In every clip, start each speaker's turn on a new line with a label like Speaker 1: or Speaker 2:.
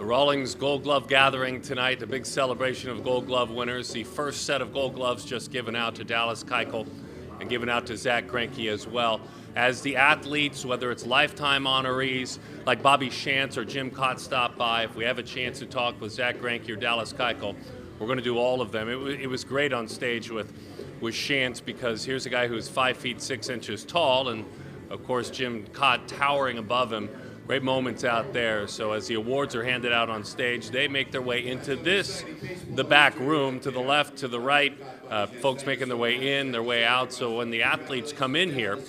Speaker 1: The Rawlings Gold Glove Gathering tonight, a big celebration of Gold Glove winners. The first set of Gold Gloves just given out to Dallas Keuchel and given out to Zack Greinke as well. As the athletes, whether it's lifetime honorees like Bobby Shantz or Jim Cott stop by, if we have a chance to talk with Zack Greinke or Dallas Keuchel, we're going to do all of them. It was great on stage with Shantz, because here's a guy who's 5 feet 6 inches tall, and of course Jim Cott towering above him. Great moments out there. So as the awards are handed out on stage, they make their way into the back room, to the left, to the right. Folks making their way in, their way out. So when the athletes come in here,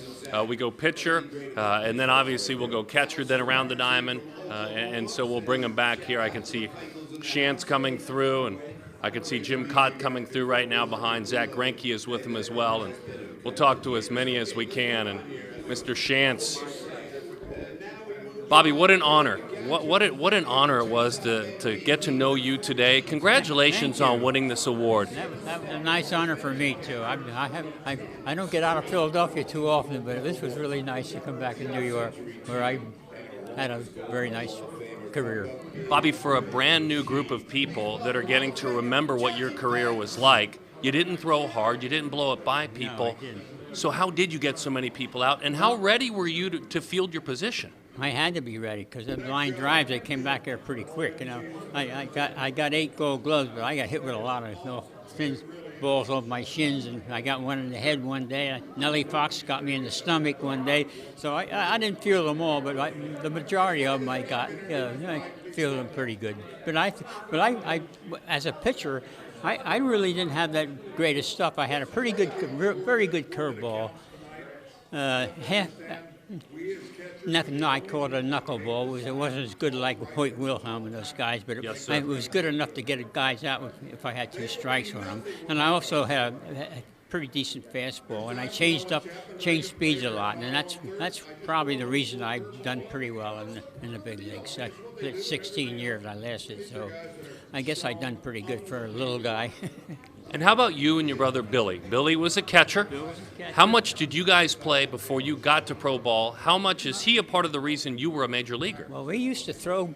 Speaker 1: we go pitcher, and then obviously we'll go catcher, then around the diamond, and so we'll bring them back here. I can see Shantz coming through, and I can see Jim Cott coming through right now behind. Zack Greinke is with him as well, and we'll talk to as many as we can. And Mr. Shantz, Bobby, what an honor. What an honor it was to get to know you today. Congratulations on winning this award.
Speaker 2: That was a nice honor for me, too. I don't get out of Philadelphia too often, but this was really nice to come back to New York, where I had a very nice career.
Speaker 1: Bobby, for a brand new group of people that are getting to remember what your career was like, you didn't throw hard, you didn't blow it by people.
Speaker 2: No, I didn't.
Speaker 1: So how did you get so many people out, and how ready were you to field your position?
Speaker 2: I had to be ready, because the line drives, they came back there pretty quick. You know, I got 8 Gold Gloves, but I got hit with a lot of thin balls off my shins, and I got one in the head one day. Nellie Fox got me in the stomach one day, so I didn't feel them all, but the majority of them I got. I feel them pretty good. But I as a pitcher, I really didn't have that greatest stuff. I had a pretty good, very good curveball. I call it a knuckleball. It wasn't as good like Hoyt Wilhelm and those guys, but it was good enough to get guys out if I had 2 strikes on them. And I also had a pretty decent fastball, and I changed speeds a lot, and that's probably the reason I've done pretty well in the big leagues. 16 years I lasted, so I guess I've done pretty good for a little guy.
Speaker 1: And how about you and your brother Billy? Billy was a catcher. How much did you guys play before you got to pro ball? How much is he a part of the reason you were a major leaguer?
Speaker 2: Well, we used to throw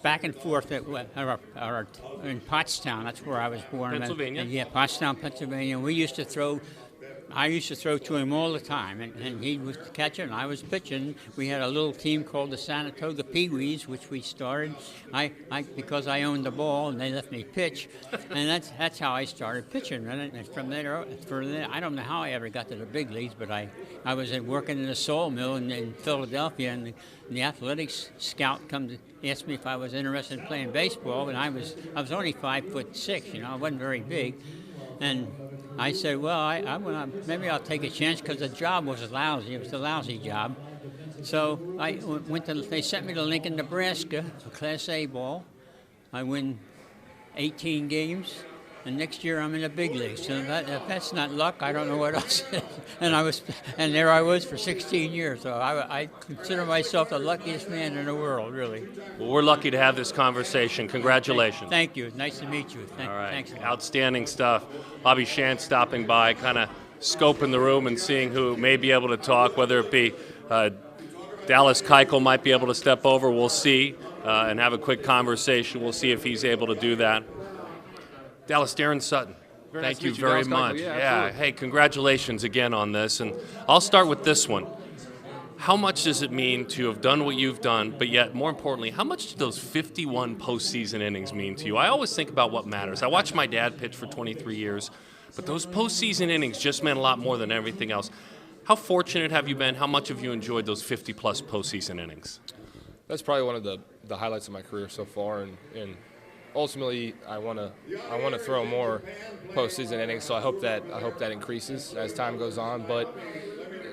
Speaker 2: back and forth in Pottstown. That's where I was born.
Speaker 1: Pennsylvania?
Speaker 2: Yeah, Pottstown, Pennsylvania. I used to throw to him all the time, and he was catching, and I was pitching. We had a little team called the Saratoga Pee-wees, which we started. Because I owned the ball, and they let me pitch, and that's how I started pitching. And from there, I don't know how I ever got to the big leagues, but I was working in a sawmill in Philadelphia, and the athletics scout come to ask me if I was interested in playing baseball, and I was only 5'6", I wasn't very big, and I said, well, maybe I'll take a chance, because the job was lousy. It was a lousy job. So they sent me to Lincoln, Nebraska, for Class A ball. I win 18 games, and next year I'm in the big leagues. So if that's not luck, I don't know what else is. And there I was for 16 years. So I consider myself the luckiest man in the world, really.
Speaker 1: Well, we're lucky to have this conversation. Congratulations.
Speaker 2: Thank you. Nice to meet you.
Speaker 1: All right.
Speaker 2: Thanks.
Speaker 1: Outstanding stuff. Bobby Shantz stopping by, kind of scoping the room and seeing who may be able to talk, whether it be Dallas Keuchel might be able to step over. We'll see, and have a quick conversation. We'll see if he's able to do that. Dallas, Darin Sutton, thank you very much.
Speaker 3: Yeah,
Speaker 1: hey, congratulations again on this. And I'll start with this one. How much does it mean to have done what you've done, but yet, more importantly, how much do those 51 postseason innings mean to you? I always think about what matters. I watched my dad pitch for 23 years, but those postseason innings just meant a lot more than everything else. How fortunate have you been? How much have you enjoyed those 50-plus postseason innings?
Speaker 3: That's probably one of the highlights of my career so far, and ultimately, I want to throw more postseason innings. So I hope that increases as time goes on. But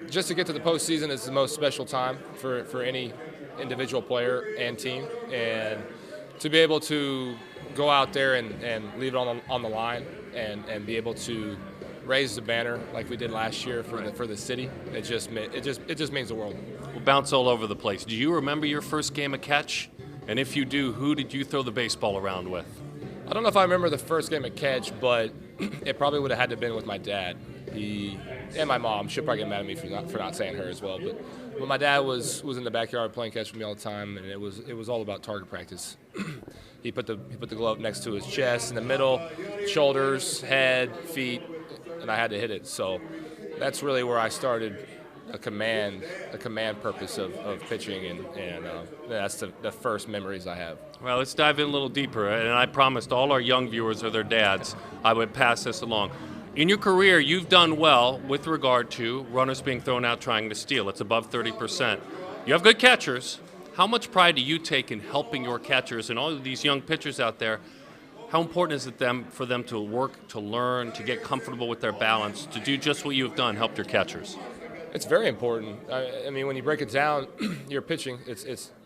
Speaker 3: just to get to the postseason is the most special time for any individual player and team, and to be able to go out there and leave it on the line and be able to raise the banner like we did last year for the city. It just means the world.
Speaker 1: We'll bounce all over the place. Do you remember your first game of catch? And if you do, who did you throw the baseball around with?
Speaker 3: I don't know if I remember the first game of catch, but it probably would have had to have been with my dad. He and my mom, she'll probably get mad at me for not saying her as well. But when my dad was in the backyard playing catch with me all the time, and it was all about target practice. He put the glove next to his chest, in the middle, shoulders, head, feet, and I had to hit it. So that's really where I started a command purpose of pitching, and that's the first memories I have.
Speaker 1: Well, let's dive in a little deeper, and I promised all our young viewers or their dads I would pass this along. In your career, you've done well with regard to runners being thrown out trying to steal. It's above 30%. You have good catchers. How much pride do you take in helping your catchers and all of these young pitchers out there? How important is it for them to work, to learn, to get comfortable with their balance, to do just what you've done, help your catchers?
Speaker 3: It's very important. I mean, when you break it down, you're pitching.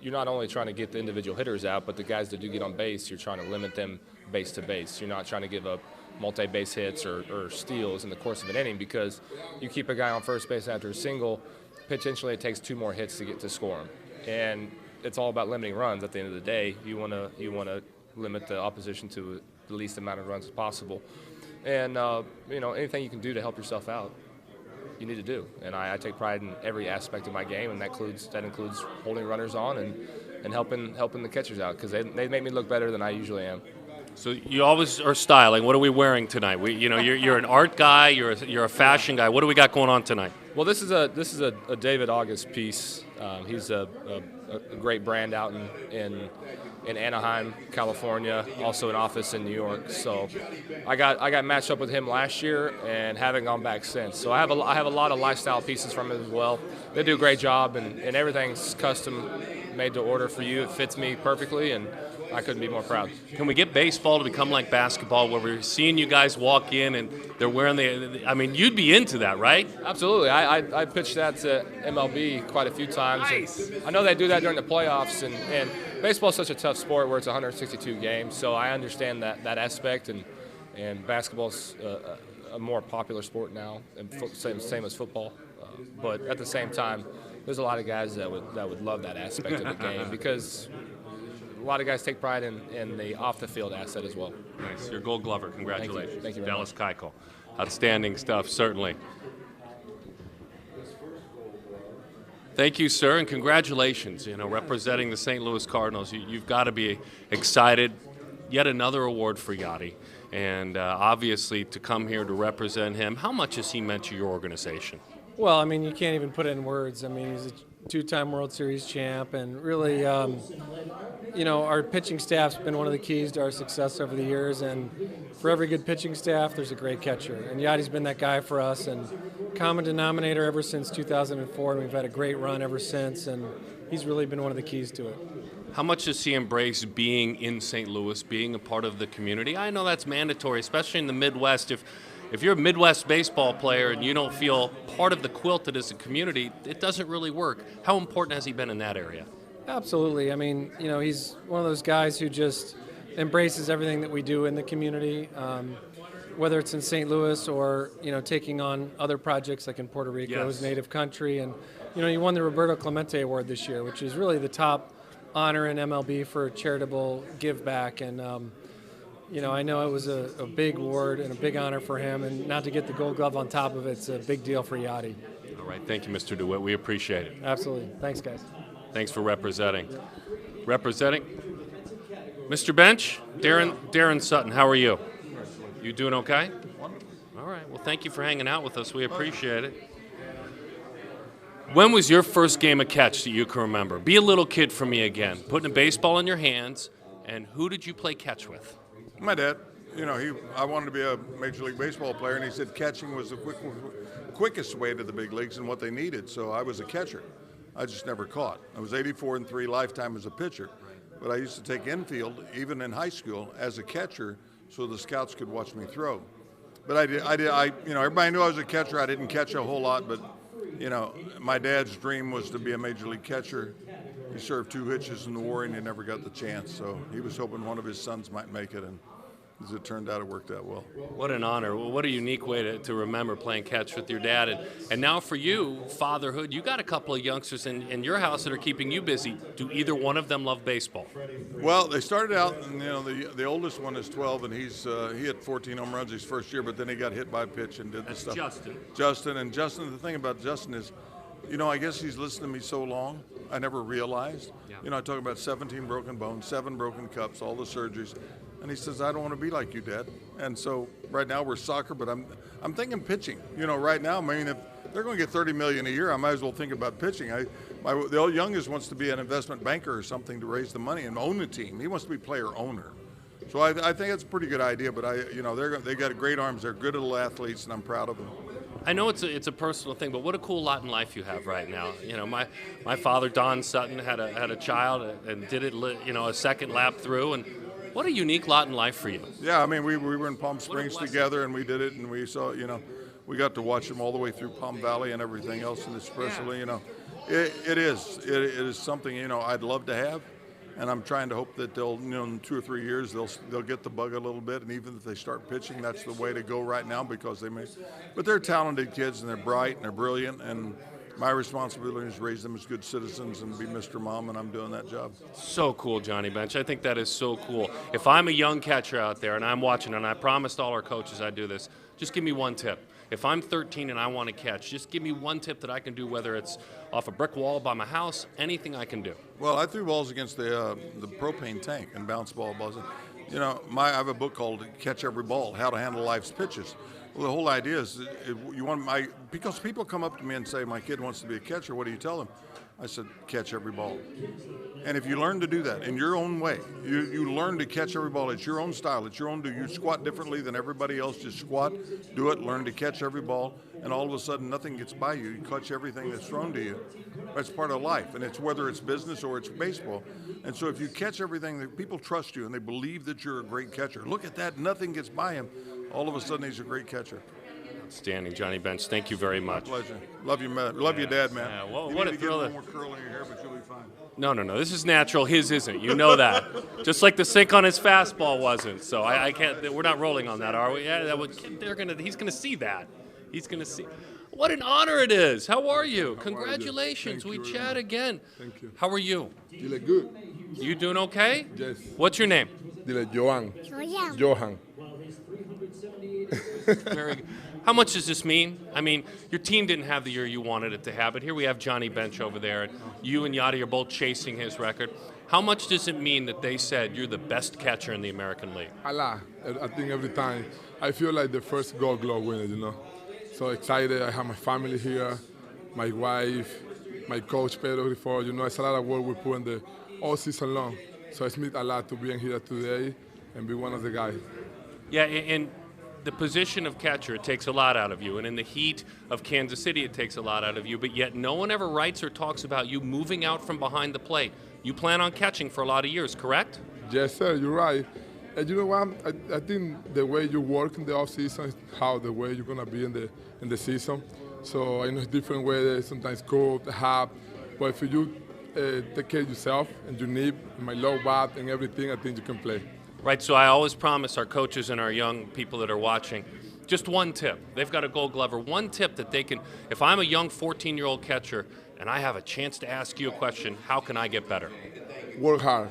Speaker 3: You're not only trying to get the individual hitters out, but the guys that do get on base, you're trying to limit them base to base. You're not trying to give up multi-base hits or steals in the course of an inning, because you keep a guy on first base after a single, potentially it takes 2 more hits to get to score him. And it's all about limiting runs at the end of the day. You want to limit the opposition to the least amount of runs as possible. And anything you can do to help yourself out, you need to do. And I take pride in every aspect of my game, and that includes holding runners on and helping the catchers out, because they make me look better than I usually am.
Speaker 1: So you always are styling. What are we wearing tonight? You're an art guy. You're a fashion guy. What do we got going on tonight?
Speaker 3: Well, this is a David August piece. He's a great brand out in Anaheim, California. Also an office in New York. So I got matched up with him last year and haven't gone back since. So I have a lot of lifestyle pieces from him as well. They do a great job, and everything's custom made to order for you. It fits me perfectly, and I couldn't be more proud.
Speaker 1: Can we get baseball to become like basketball, where we're seeing you guys walk in and they're wearing I mean, you'd be into that, right?
Speaker 3: Absolutely. I pitched that to MLB quite a few times.
Speaker 1: Nice.
Speaker 3: I know they do that during the playoffs, and baseball is such a tough sport where it's 162 games, so I understand that aspect, and basketball's a more popular sport now, and same as football. But at the same time, there's a lot of guys that would love that aspect of the game, because a lot of guys take pride in the off-the-field asset as well.
Speaker 1: Nice. You're a Gold Glover. Congratulations.
Speaker 3: Thank you
Speaker 1: Dallas Keuchel. Outstanding stuff, certainly. Thank you, sir, and congratulations. Representing the St. Louis Cardinals, you've got to be excited. Yet another award for Yadi, and obviously to come here to represent him. How much has he meant to your organization?
Speaker 4: Well, I mean, you can't even put it in words. I mean, he's a 2-time World Series champ, and really, our pitching staff's been one of the keys to our success over the years, and for every good pitching staff, there's a great catcher, and Yadi's been that guy for us, and common denominator ever since 2004, and we've had a great run ever since, and he's really been one of the keys to it.
Speaker 1: How much does he embrace being in St. Louis, being a part of the community? I know that's mandatory, especially in the Midwest. If you're a Midwest baseball player and you don't feel part of the quilt that is a community, it doesn't really work. How important has he been in that area?
Speaker 4: Absolutely. I mean, he's one of those guys who just embraces everything that we do in the community, whether it's in St. Louis or, taking on other projects like in Puerto Rico, his native country. And, he won the Roberto Clemente Award this year, which is really the top honor in MLB for charitable give back. And, I know it was a big award and a big honor for him, and not to get the Gold Glove on top of it's a big deal for Yadi.
Speaker 1: All right. Thank you, Mr. DeWitt. We appreciate it.
Speaker 4: Absolutely. Thanks, guys.
Speaker 1: Thanks for representing. Representing Mr. Bench, Darin Sutton. How are you? You doing okay? All right. Well, thank you for hanging out with us. We appreciate it. When was your first game of catch that you can remember? Be a little kid for me again. Putting a baseball in your hands, and who did you play catch with?
Speaker 5: My dad. I wanted to be a Major League Baseball player, and he said catching was the quickest way to the big leagues and what they needed, so I was a catcher. I just never caught. I was 84-3 lifetime as a pitcher, but I used to take infield, even in high school, as a catcher, so the scouts could watch me throw. But everybody knew I was a catcher. I didn't catch a whole lot, but my dad's dream was to be a Major League catcher. He served 2 hitches in the war, and he never got the chance, so he was hoping one of his sons might make it, and as it turned out, it worked out well.
Speaker 1: What an honor. What a unique way to remember playing catch with your dad. And now for you, fatherhood, you got a couple of youngsters in your house that are keeping you busy. Do either one of them love baseball?
Speaker 5: Well, they started out, and the oldest one is 12, and he hit 14 home runs his first year, but then he got hit by a pitch and did the stuff.
Speaker 1: Justin.
Speaker 5: Justin, the thing about Justin is, I guess he's listened to me so long, I never realized.
Speaker 1: Yeah.
Speaker 5: I talk about 17 broken bones, 7 broken cups, all the surgeries. And he says, I don't want to be like you, Dad. And so right now we're soccer, but I'm thinking pitching. Right now, I mean, if they're going to get $30 million a year, I might as well think about pitching. The old youngest wants to be an investment banker or something to raise the money and own a team. He wants to be player owner. So I think that's a pretty good idea. But they got great arms. They're good little athletes, and I'm proud of them.
Speaker 1: I know it's a personal thing, but what a cool lot in life you have right now. My father, Darin Sutton, had a child and did it, a second lap through, and what a unique lot in life for you.
Speaker 5: Yeah, I mean, we were in Palm Springs together, and we did it, and we saw, we got to watch them all the way through Palm Valley and everything else, and especially, it is something, I'd love to have, and I'm trying to hope that they'll, in 2 or 3 years, they'll get the bug a little bit, and even if they start pitching, that's the way to go right now because but they're talented kids, and they're bright, and they're brilliant, and my responsibility is to raise them as good citizens and be Mr. Mom, and I'm doing that job.
Speaker 1: So cool, Johnny Bench. I think that is so cool. If I'm a young catcher out there and I'm watching, and I promised all our coaches I'd do this, just give me one tip. If I'm 13 and I want to catch, just give me one tip that I can do, whether it's off a brick wall by my house, anything I can do.
Speaker 5: Well, I threw balls against the propane tank and bounced balls. I have a book called Catch Every Ball, How to Handle Life's Pitches. Well, the whole idea is because people come up to me and say, my kid wants to be a catcher, what do you tell them? I said, catch every ball. And if you learn to do that in your own way, you learn to catch every ball. It's your own style. It's your own. You squat differently than everybody else. Just squat, do it, learn to catch every ball, and all of a sudden nothing gets by you. You catch everything that's thrown to you. That's part of life, and it's whether it's business or it's baseball. And so if you catch everything, people trust you and they believe that you're a great catcher. Look at that. Nothing gets by him. All of a sudden he's a great catcher.
Speaker 1: Outstanding, Johnny Bench. Thank you very much.
Speaker 5: My pleasure. Love you, man. Love you, Dad, man.
Speaker 1: Yeah, well,
Speaker 5: you
Speaker 1: what
Speaker 5: need
Speaker 1: a
Speaker 5: to get
Speaker 1: thrill.
Speaker 5: a little more curl in your hair, but you'll be fine.
Speaker 1: No. This is natural. His isn't. You know that. Just like the sink on his fastball wasn't. So I can't. We're not rolling on that, are we? Yeah, he's gonna see that. He's gonna see. What an honor it is. How are you? Congratulations. We chat again.
Speaker 6: Thank you.
Speaker 1: How are you?
Speaker 6: Dile good.
Speaker 1: You doing okay?
Speaker 6: Yes.
Speaker 1: What's your name?
Speaker 6: Dile Johan. Johan.
Speaker 1: Very good. How much does this mean? I mean, your team didn't have the year you wanted it to have, but here we have Johnny Bench over there, and you and Yadi are both chasing his record. How much does it mean that they said you're the best catcher in the American League?
Speaker 6: A lot. I think every time. I feel like the first Gold Glove winner, So excited. I have my family here, my wife, my coach Pedro before. It's a lot of work we put in all season long. So it's meant a lot to be in here today and be one of the guys.
Speaker 1: Yeah, and the position of catcher, it takes a lot out of you. And in the heat of Kansas City, it takes a lot out of you. But yet no one ever writes or talks about you moving out from behind the plate. You plan on catching for a lot of years, correct?
Speaker 6: Yes, sir, you're right. And you know what? I think the way you work in the off season is how the way you're gonna be in the season. So I know it's different weather, sometimes cold, hot. But if you take care of yourself and your knee, my low bat and everything, I think you can play.
Speaker 1: Right, so I always promise our coaches and our young people that are watching, just one tip. They've got a Gold Glover. One tip that they can, if I'm a young 14-year-old catcher and I have a chance to ask you a question, how can I get better?
Speaker 6: Work hard.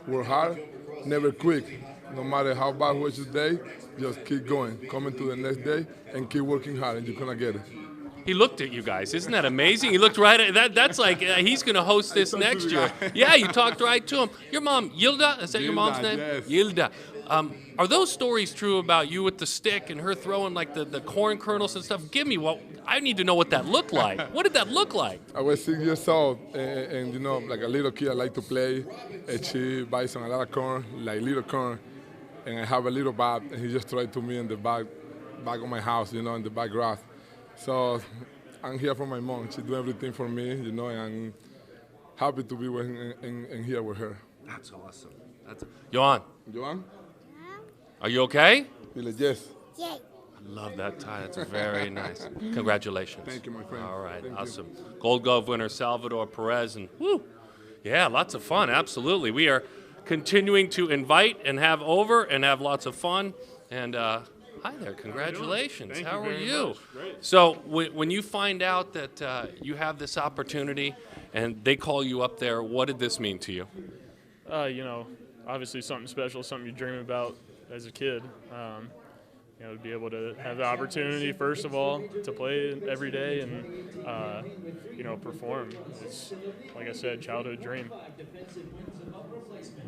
Speaker 6: Work hard, never quit. No matter how bad was your day, just keep going. Come into the next day and keep working hard and you're going to get it.
Speaker 1: He looked at you guys. Isn't that amazing? He looked right at that. That's like he's going to host this next year. Yeah, you talked right to him. Your mom, Yilda, is that your mom's name?
Speaker 6: Yes.
Speaker 1: Yilda. Are those stories true about you with the stick and her throwing like the corn kernels and stuff? Give me I need to know what that looked like. What did that look like?
Speaker 6: I was 6 years old and like a little kid, I like to play. And she buys a lot of corn, like little corn. And I have a little bat, and he just threw it to me in the back of my house, in the back grass. So I'm here for my mom. She do everything for me, and I'm happy to be in here with her.
Speaker 1: That's awesome. Johan,
Speaker 6: Johan?
Speaker 1: are you okay?
Speaker 6: Yes.
Speaker 7: Yay.
Speaker 1: I love that tie. That's very nice. Congratulations.
Speaker 6: Thank you, my friend.
Speaker 1: All right,
Speaker 6: Thank
Speaker 1: awesome. Gold Glove winner Salvador Perez, and woo, yeah, lots of fun. Absolutely. We are continuing to invite and have over and have lots of fun. And hi there, congratulations. How are you? So when you find out that you have this opportunity and they call you up there, what did this mean to you?
Speaker 7: You know, obviously something special, something you dream about as a kid. You know, to be able to have the opportunity, first of all, to play every day and, you know, perform. It's, like I said, childhood dream.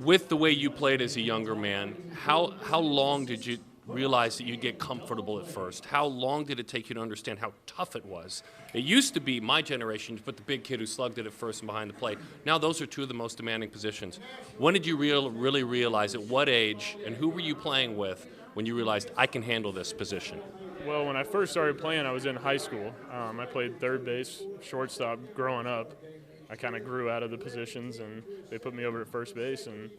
Speaker 1: With the way you played as a younger man, how long did you realize that you'd get comfortable at first? How long did it take you to understand how tough it was? It used to be my generation to put the big kid who slugged it at first and behind the plate. Now those are two of the most demanding positions. When did you really realize, at what age, and who were you playing with when you realized I can handle this position?
Speaker 7: Well, when I first started playing, I was in high school. I played third base, shortstop growing up. I kind of grew out of the positions, and they put me over at first base. And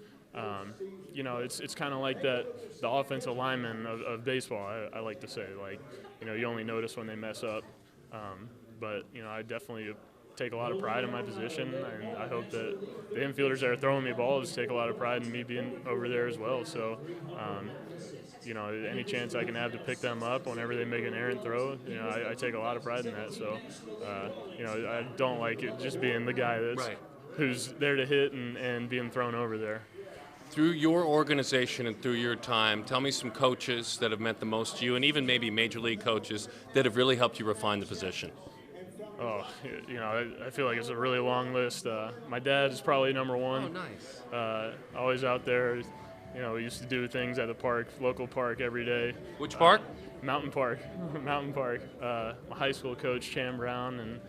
Speaker 7: you know, it's kind of like the offensive lineman of baseball. I like to say, like, you know, you only notice when they mess up. But you know, I definitely take a lot of pride in my position, and I hope that the infielders that are throwing me balls take a lot of pride in me being over there as well. So, you know, any chance I can have to pick them up whenever they make an errant throw, you know, I take a lot of pride in that. So, you know, I don't like it just being the guy that's who's there to hit and being thrown over there.
Speaker 1: Through your organization and through your time, tell me some coaches that have meant the most to you, and even maybe major league coaches that have really helped you refine the position.
Speaker 7: Oh, you know, I feel like it's a really long list. My dad is probably number one.
Speaker 1: Oh, nice.
Speaker 7: Always out there. You know, we used to do things at the park, local park, every day.
Speaker 1: Which park?
Speaker 7: Mountain Park. Mountain Park. My high school coach, Cham Brown, and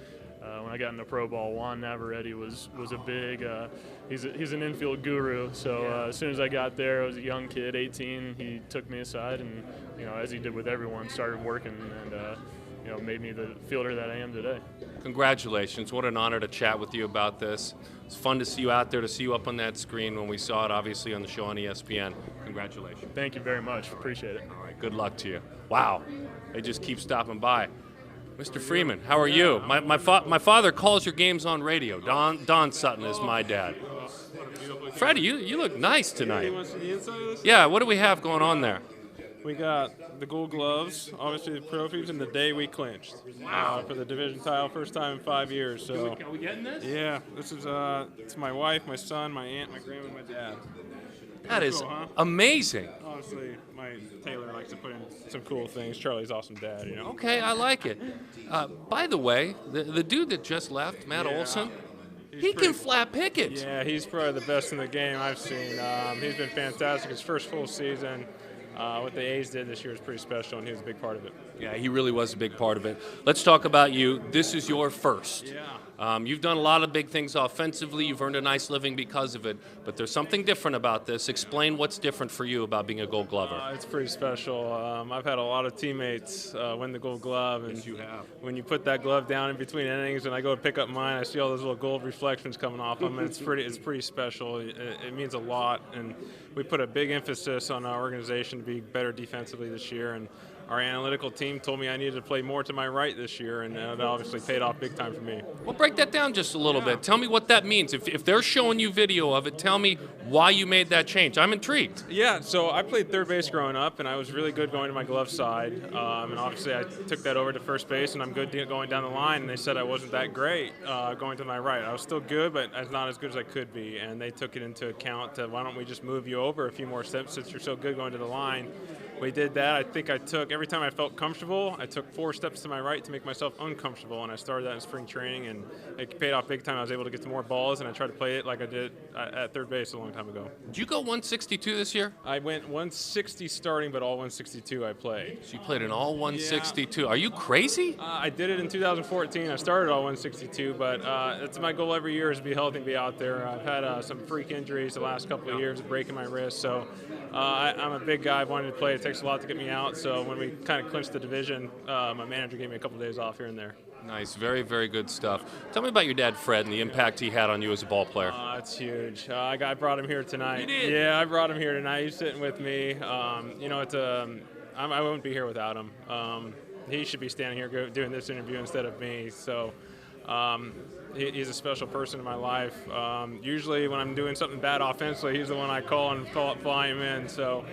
Speaker 7: when I got into pro ball, Juan Navarrete was a big. He's an infield guru. So as soon as I got there, I was a young kid, 18. He took me aside, and you know, as he did with everyone, started working and you know, made me the fielder that I am today.
Speaker 1: Congratulations. What an honor to chat with you about this. It's fun to see you out there, to see you up on that screen when we saw it, obviously, on the show on ESPN. Congratulations.
Speaker 7: Thank you very much. Appreciate it.
Speaker 1: All right. Good luck to you. Wow. They just keep stopping by. Mr. Freeman, how are you? My father calls your games on radio. Don Sutton is my dad. Freddie, you look nice tonight. Yeah, what do we have going on there?
Speaker 8: We got the Gold Gloves, obviously the trophies, and the day we clinched for the division title, first time in 5 years. So,
Speaker 1: are we getting this?
Speaker 8: Yeah, this is it's my wife, my son, my aunt, my grandma, and my dad.
Speaker 1: That is
Speaker 8: cool, huh?
Speaker 1: amazing.
Speaker 8: Honestly, my Taylor likes to put in some cool things. Charlie's awesome dad, you know.
Speaker 1: Okay, I like it. By the way, the dude that just left, Matt Olson, he can flat pick it.
Speaker 8: Yeah, he's probably the best in the game I've seen. He's been fantastic. His first full season. What the A's did this year was pretty special, and he was a big part of it.
Speaker 1: Yeah, he really was a big part of it. Let's talk about you. This is your first.
Speaker 8: Yeah.
Speaker 1: You've done a lot of big things offensively. You've earned a nice living because of it. But there's something different about this. Explain what's different for you about being a Gold Glover.
Speaker 8: It's pretty special. I've had a lot of teammates win the Gold Glove. And
Speaker 1: yes, you have.
Speaker 8: When you put that glove down in between innings and I go to pick up mine, I see all those little gold reflections coming off them. It's pretty special. It means a lot. And we put a big emphasis on our organization to be better defensively this year. And our analytical team told me I needed to play more to my right this year, and that obviously paid off big time for me.
Speaker 1: Well, break that down just a little bit. Tell me what that means. If they're showing you video of it, tell me why you made that change. I'm intrigued.
Speaker 8: Yeah, so I played third base growing up, and I was really good going to my glove side. And obviously I took that over to first base, and I'm good going down the line, and they said I wasn't that great going to my right. I was still good, but not as good as I could be, and they took it into account to, why don't we just move you over a few more steps since you're so good going to the line. We did that. I think I took, every time I felt comfortable, I took 4 steps to my right to make myself uncomfortable, and I started that in spring training, and it paid off big time. I was able to get to more balls, and I tried to play it like I did at third base a long time ago.
Speaker 1: Did you go 162 this year?
Speaker 8: I went 160 starting, but all 162 I played.
Speaker 1: So you played in all 162. Yeah. Are you crazy?
Speaker 8: I did it in 2014. I started all 162, but it's my goal every year is to be healthy and be out there. I've had some freak injuries the last couple of years, breaking my wrist, so I'm a big guy. I've wanted to play. It takes a lot to get me out, so when we kind of clinched the division, my manager gave me a couple of days off here and there.
Speaker 1: Nice, very, very good stuff. Tell me about your dad, Fred, and the impact he had on you as a ball player.
Speaker 8: It's huge. I brought him here tonight.
Speaker 1: You did?
Speaker 8: Yeah, I brought him here tonight. He's sitting with me. You know, I wouldn't be here without him. He should be standing here doing this interview instead of me. So He's a special person in my life. Usually when I'm doing something bad offensively, he's the one I call and fly him in. So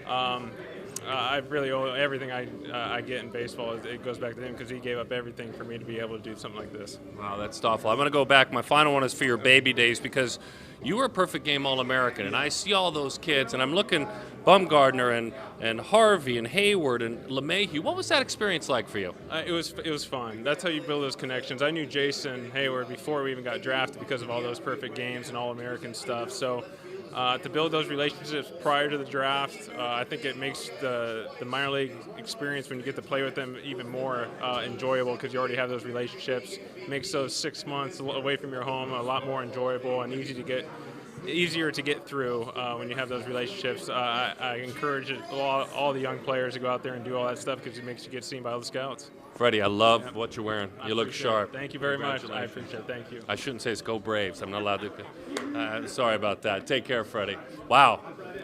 Speaker 8: I really owe everything I get in baseball. It goes back to him because he gave up everything for me to be able to do something like this.
Speaker 1: Wow, that's thoughtful. I'm going to go back. My final one is for your baby days because you were a perfect game All-American, and I see all those kids, and I'm looking Bumgardner and Harvey and Hayward and LeMahieu. What was that experience like for you?
Speaker 8: It was fun. That's how you build those connections. I knew Jason Hayward before we even got drafted because of all those perfect games and All-American stuff. So to build those relationships prior to the draft, I think it makes the minor league experience when you get to play with them even more enjoyable because you already have those relationships. Makes those 6 months away from your home a lot more enjoyable and easier to get through when you have those relationships. I encourage all the young players to go out there and do all that stuff because it makes you get seen by all the scouts.
Speaker 1: Freddie, I love what you're wearing. You look sharp.
Speaker 8: Thank you very much. I appreciate it. Thank you.
Speaker 1: I shouldn't say it's Go Braves. I'm not allowed to. Sorry about that. Take care, Freddie. Wow.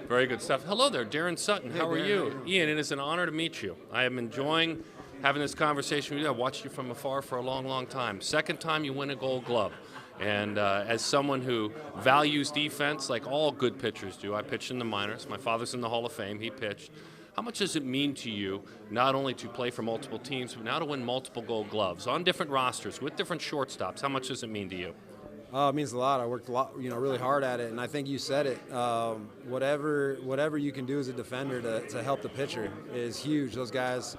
Speaker 1: Very good stuff. Hello there, Darin Sutton. How are you? Ian, it is an honor to meet you. I am enjoying having this conversation with you. I've watched you from afar for a long, long time. Second time you win a Gold Glove. And as someone who values defense like all good pitchers do, I pitched in the minors. My father's in the Hall of Fame. He pitched. How much does it mean to you not only to play for multiple teams, but now to win multiple Gold Gloves on different rosters with different shortstops? How much does it mean to you?
Speaker 9: It means a lot. I worked a lot, really hard at it, and I think you said it. Whatever you can do as a defender to help the pitcher is huge. Those guys,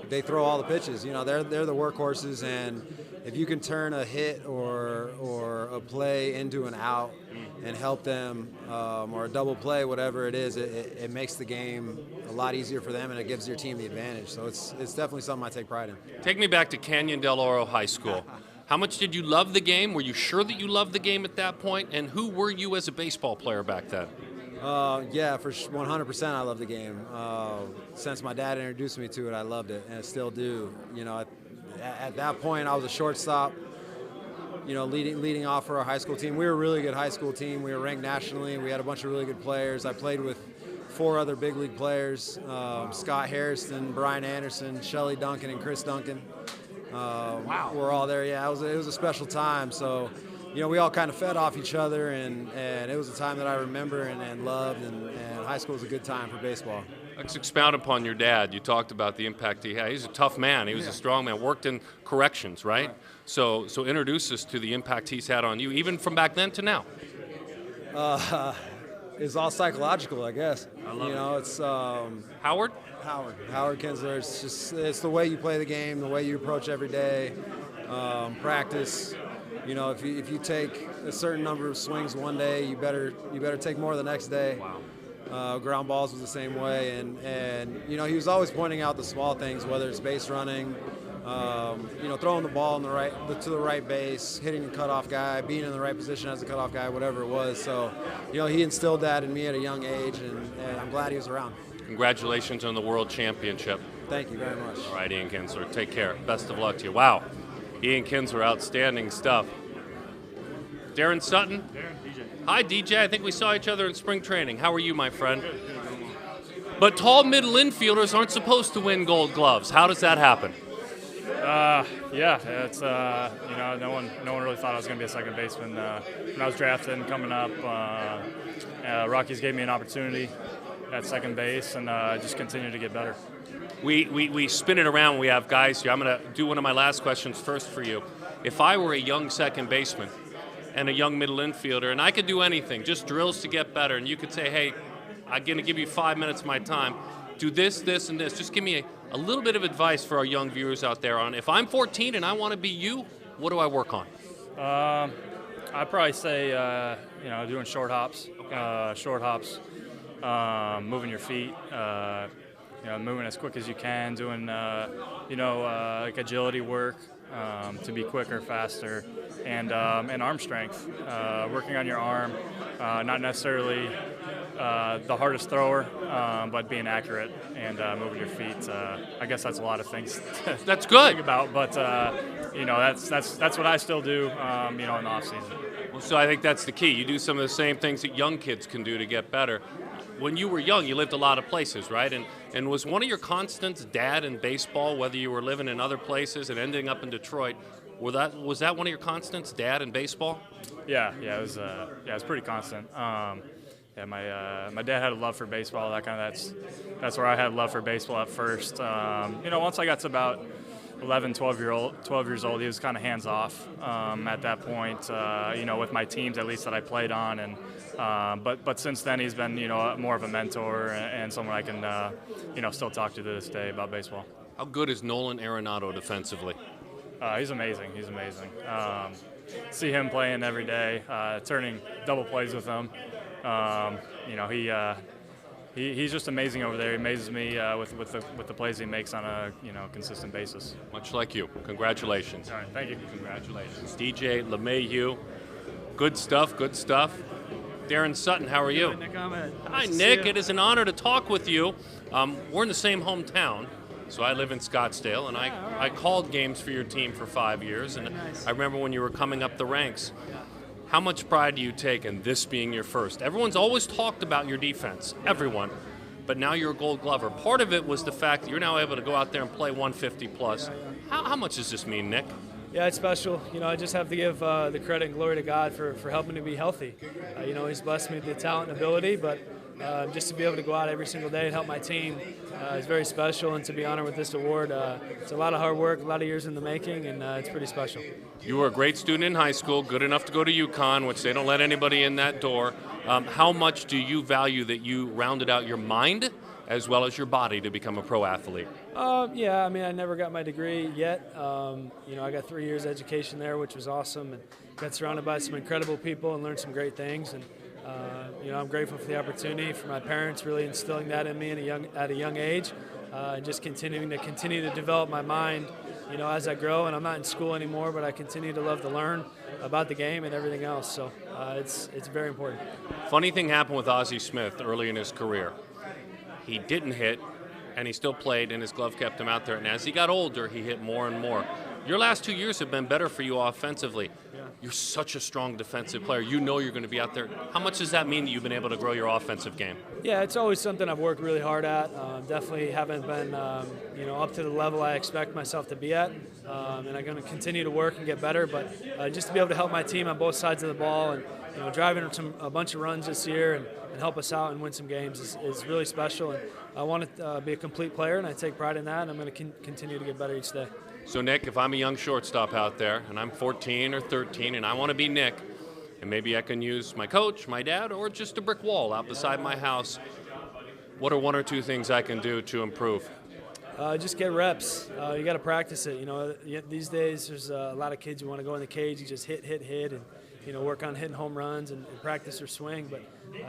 Speaker 9: they throw all the pitches. They're the workhorses, and if you can turn a hit or a play into an out and help them, or a double play, whatever it is, it makes the game a lot easier for them, and it gives your team the advantage. So it's definitely something I take pride in.
Speaker 1: Take me back to Canyon Del Oro High School. How much did you love the game? Were you sure that you loved the game at that point? And who were you as a baseball player back then?
Speaker 9: Yeah, for 100% I love the game. Since my dad introduced me to it, I loved it, and I still do. At that point, I was a shortstop, leading off for our high school team. We were a really good high school team. We were ranked nationally. We had a bunch of really good players. I played with 4 other big league players, Scott Harrison, Brian Anderson, Shelly Duncan, and Chris Duncan.
Speaker 1: Wow.
Speaker 9: We're all there. Yeah, it was a special time. So, we all kind of fed off each other, and it was a time that I remember and loved, and high school was a good time for baseball.
Speaker 1: Let's expound upon your dad. You talked about the impact he had. He's a tough man. He was a strong man, worked in corrections, right? So introduce us to the impact he's had on you, even from back then to now.
Speaker 9: It's all psychological, I guess.
Speaker 1: I love it.
Speaker 9: It's
Speaker 1: Howard
Speaker 9: Kinsler. It's the way you play the game, the way you approach every day, practice. If you take a certain number of swings one day, you better take more the next day.
Speaker 1: Wow.
Speaker 9: Ground balls was the same way, and he was always pointing out the small things, whether it's base running, throwing the ball to the right base, hitting the cutoff guy, being in the right position as a cutoff guy, whatever it was. So, he instilled that in me at a young age, and I'm glad he was around.
Speaker 1: Congratulations on the World Championship.
Speaker 9: Thank you very much.
Speaker 1: All right, Ian Kinsler, take care. Best of luck to you. Wow, Ian Kinsler, outstanding stuff. Darin Sutton.
Speaker 10: DJ.
Speaker 1: Hi, DJ. I think we saw each other in spring training. How are you, my friend? Good. But tall middle infielders aren't supposed to win Gold Gloves. How does that happen?
Speaker 10: Yeah, it's no one really thought I was going to be a second baseman when I was drafted and coming up. Rockies gave me an opportunity at second base, and just continued to get better.
Speaker 1: We spin it around. We have guys here. I'm going to do one of my last questions first for you. If I were a young second baseman and a young middle infielder, and I could do anything, just drills to get better, and you could say, hey, I'm going to give you 5 minutes of my time. Do this, this, and this. Just give me a little bit of advice for our young viewers out there on if I'm 14 and I want to be you, what do I work on?
Speaker 10: I'd probably say, doing short hops, moving your feet, moving as quick as you can, doing, like agility work to be quicker, faster, and arm strength, working on your arm, not necessarily the hardest thrower, but being accurate and moving your feet. I guess that's a lot of things.
Speaker 1: That's good.
Speaker 10: Think about, but that's what I still do. In the off season.
Speaker 1: Well, so I think that's the key. You do some of the same things that young kids can do to get better. When you were young, you lived a lot of places, right? And was one of your constants dad in baseball, whether you were living in other places and ending up in Detroit? Was that one of your constants, Dad, in baseball?
Speaker 10: Yeah, it was pretty constant. Yeah, my dad had a love for baseball. That's where I had love for baseball at first. Once I got to about 11, 12 years old, he was kind of hands off at that point. With my teams at least that I played on, and but since then he's been more of a mentor and someone I can still talk to this day about baseball.
Speaker 1: How good is Nolan Arenado defensively?
Speaker 10: He's amazing. See him playing every day, turning double plays with him. He's just amazing over there. He amazes me with the plays he makes on a consistent basis.
Speaker 1: Much like you. Congratulations.
Speaker 10: All right, thank you.
Speaker 1: Congratulations, DJ LeMahieu. Good stuff. Darin Sutton, how are you?
Speaker 11: Nick Ahmed.
Speaker 1: Hi, Nick. It is an honor to talk with you. We're in the same hometown. So I live in Scottsdale, and I called games for your team for 5 years, and
Speaker 11: Nice.
Speaker 1: I remember when you were coming up the ranks. How much pride do you take in this being your first? Everyone's always talked about your defense, everyone, but now you're a Gold Glover. Part of it was the fact that you're now able to go out there and play 150 plus. How much does this mean, Nick?
Speaker 11: Yeah, it's special. I just have to give the credit and glory to God for helping me be healthy. He's blessed me with the talent and ability, but just to be able to go out every single day and help my team is very special, and to be honored with this award, it's a lot of hard work, a lot of years in the making, and it's pretty special.
Speaker 1: You were a great student in high school, good enough to go to UConn, which they don't let anybody in that door. How much do you value that you rounded out your mind as well as your body to become a pro athlete?
Speaker 11: Yeah, I never got my degree yet. I got 3 years education there, which was awesome, and got surrounded by some incredible people and learned some great things. And I'm grateful for the opportunity, for my parents really instilling that in me at a young age, and just continue to develop my mind, as I grow. And I'm not in school anymore, but I continue to love to learn about the game and everything else. So it's very important.
Speaker 1: Funny thing happened with Ozzie Smith early in his career. He didn't hit, and he still played, and his glove kept him out there. And as he got older, he hit more and more. Your last 2 years have been better for you offensively.
Speaker 11: Yeah.
Speaker 1: You're such a strong defensive player. You're going to be out there. How much does that mean that you've been able to grow your offensive game?
Speaker 11: Yeah, it's always something I've worked really hard at. Definitely haven't been, up to the level I expect myself to be at. And I'm going to continue to work and get better. But just to be able to help my team on both sides of the ball and driving a bunch of runs this year and help us out and win some games is really special. And I want to be a complete player, and I take pride in that. And I'm going to continue to get better each day.
Speaker 1: So, Nick, if I'm a young shortstop out there and I'm 14 or 13 and I want to be Nick, and maybe I can use my coach, my dad, or just a brick wall out beside my house, what are one or two things I can do to improve?
Speaker 11: Just get reps. You got to practice it. These days there's a lot of kids who want to go in the cage. You just hit, and work on hitting home runs and practice their swing. But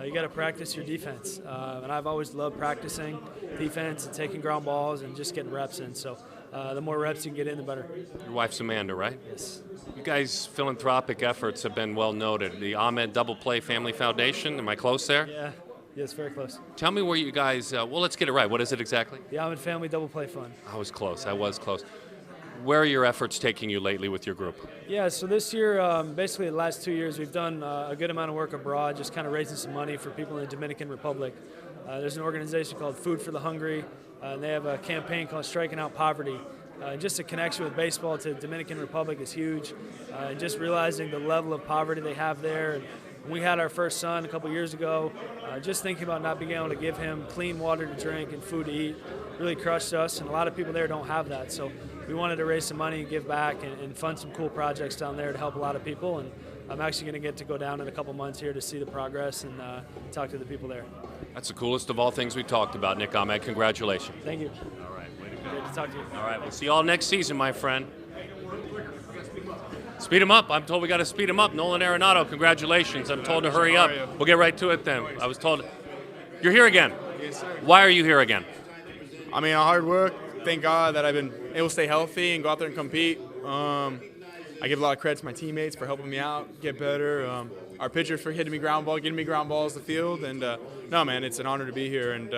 Speaker 11: you got to practice your defense. And I've always loved practicing defense and taking ground balls and just getting reps in. So the more reps you can get in, the better.
Speaker 1: Your wife's Amanda, right?
Speaker 11: Yes.
Speaker 1: You guys' philanthropic efforts have been well noted. The Ahmed Double Play Family Foundation. Am I close there?
Speaker 11: Yeah. Yes, very close.
Speaker 1: Tell me where you guys. Let's get it right. What is it exactly?
Speaker 11: The Ahmed Family Double Play Fund.
Speaker 1: I was close. Where are your efforts taking you lately with your group?
Speaker 11: Yeah, so this year, basically the last 2 years, we've done a good amount of work abroad, just kind of raising some money for people in the Dominican Republic. There's an organization called Food for the Hungry, and they have a campaign called Striking Out Poverty. Just a connection with baseball to the Dominican Republic is huge. Just realizing the level of poverty they have there. And when we had our first son a couple years ago, just thinking about not being able to give him clean water to drink and food to eat really crushed us, and a lot of people there don't have that. So we wanted to raise some money and give back and fund some cool projects down there to help a lot of people. And I'm actually going to get to go down in a couple months here to see the progress and talk to the people there.
Speaker 1: That's the coolest of all things we talked about, Nick Ahmed. Congratulations.
Speaker 11: Thank you.
Speaker 1: All right, way to go.
Speaker 11: Great to talk to you.
Speaker 1: All right, we'll see you all next season, my friend. Speed him up. I'm told we got to speed him up. Nolan Arenado, congratulations. I'm told to hurry up. We'll get right to it then. I was told. You're here again.
Speaker 12: Yes, sir.
Speaker 1: Why are you here again?
Speaker 12: Hard work. Thank God that I've been able to stay healthy and go out there and compete. I give a lot of credit to my teammates for helping me out, get better. our pitchers for hitting me getting me ground balls to the field. And no, man, it's an honor to be here and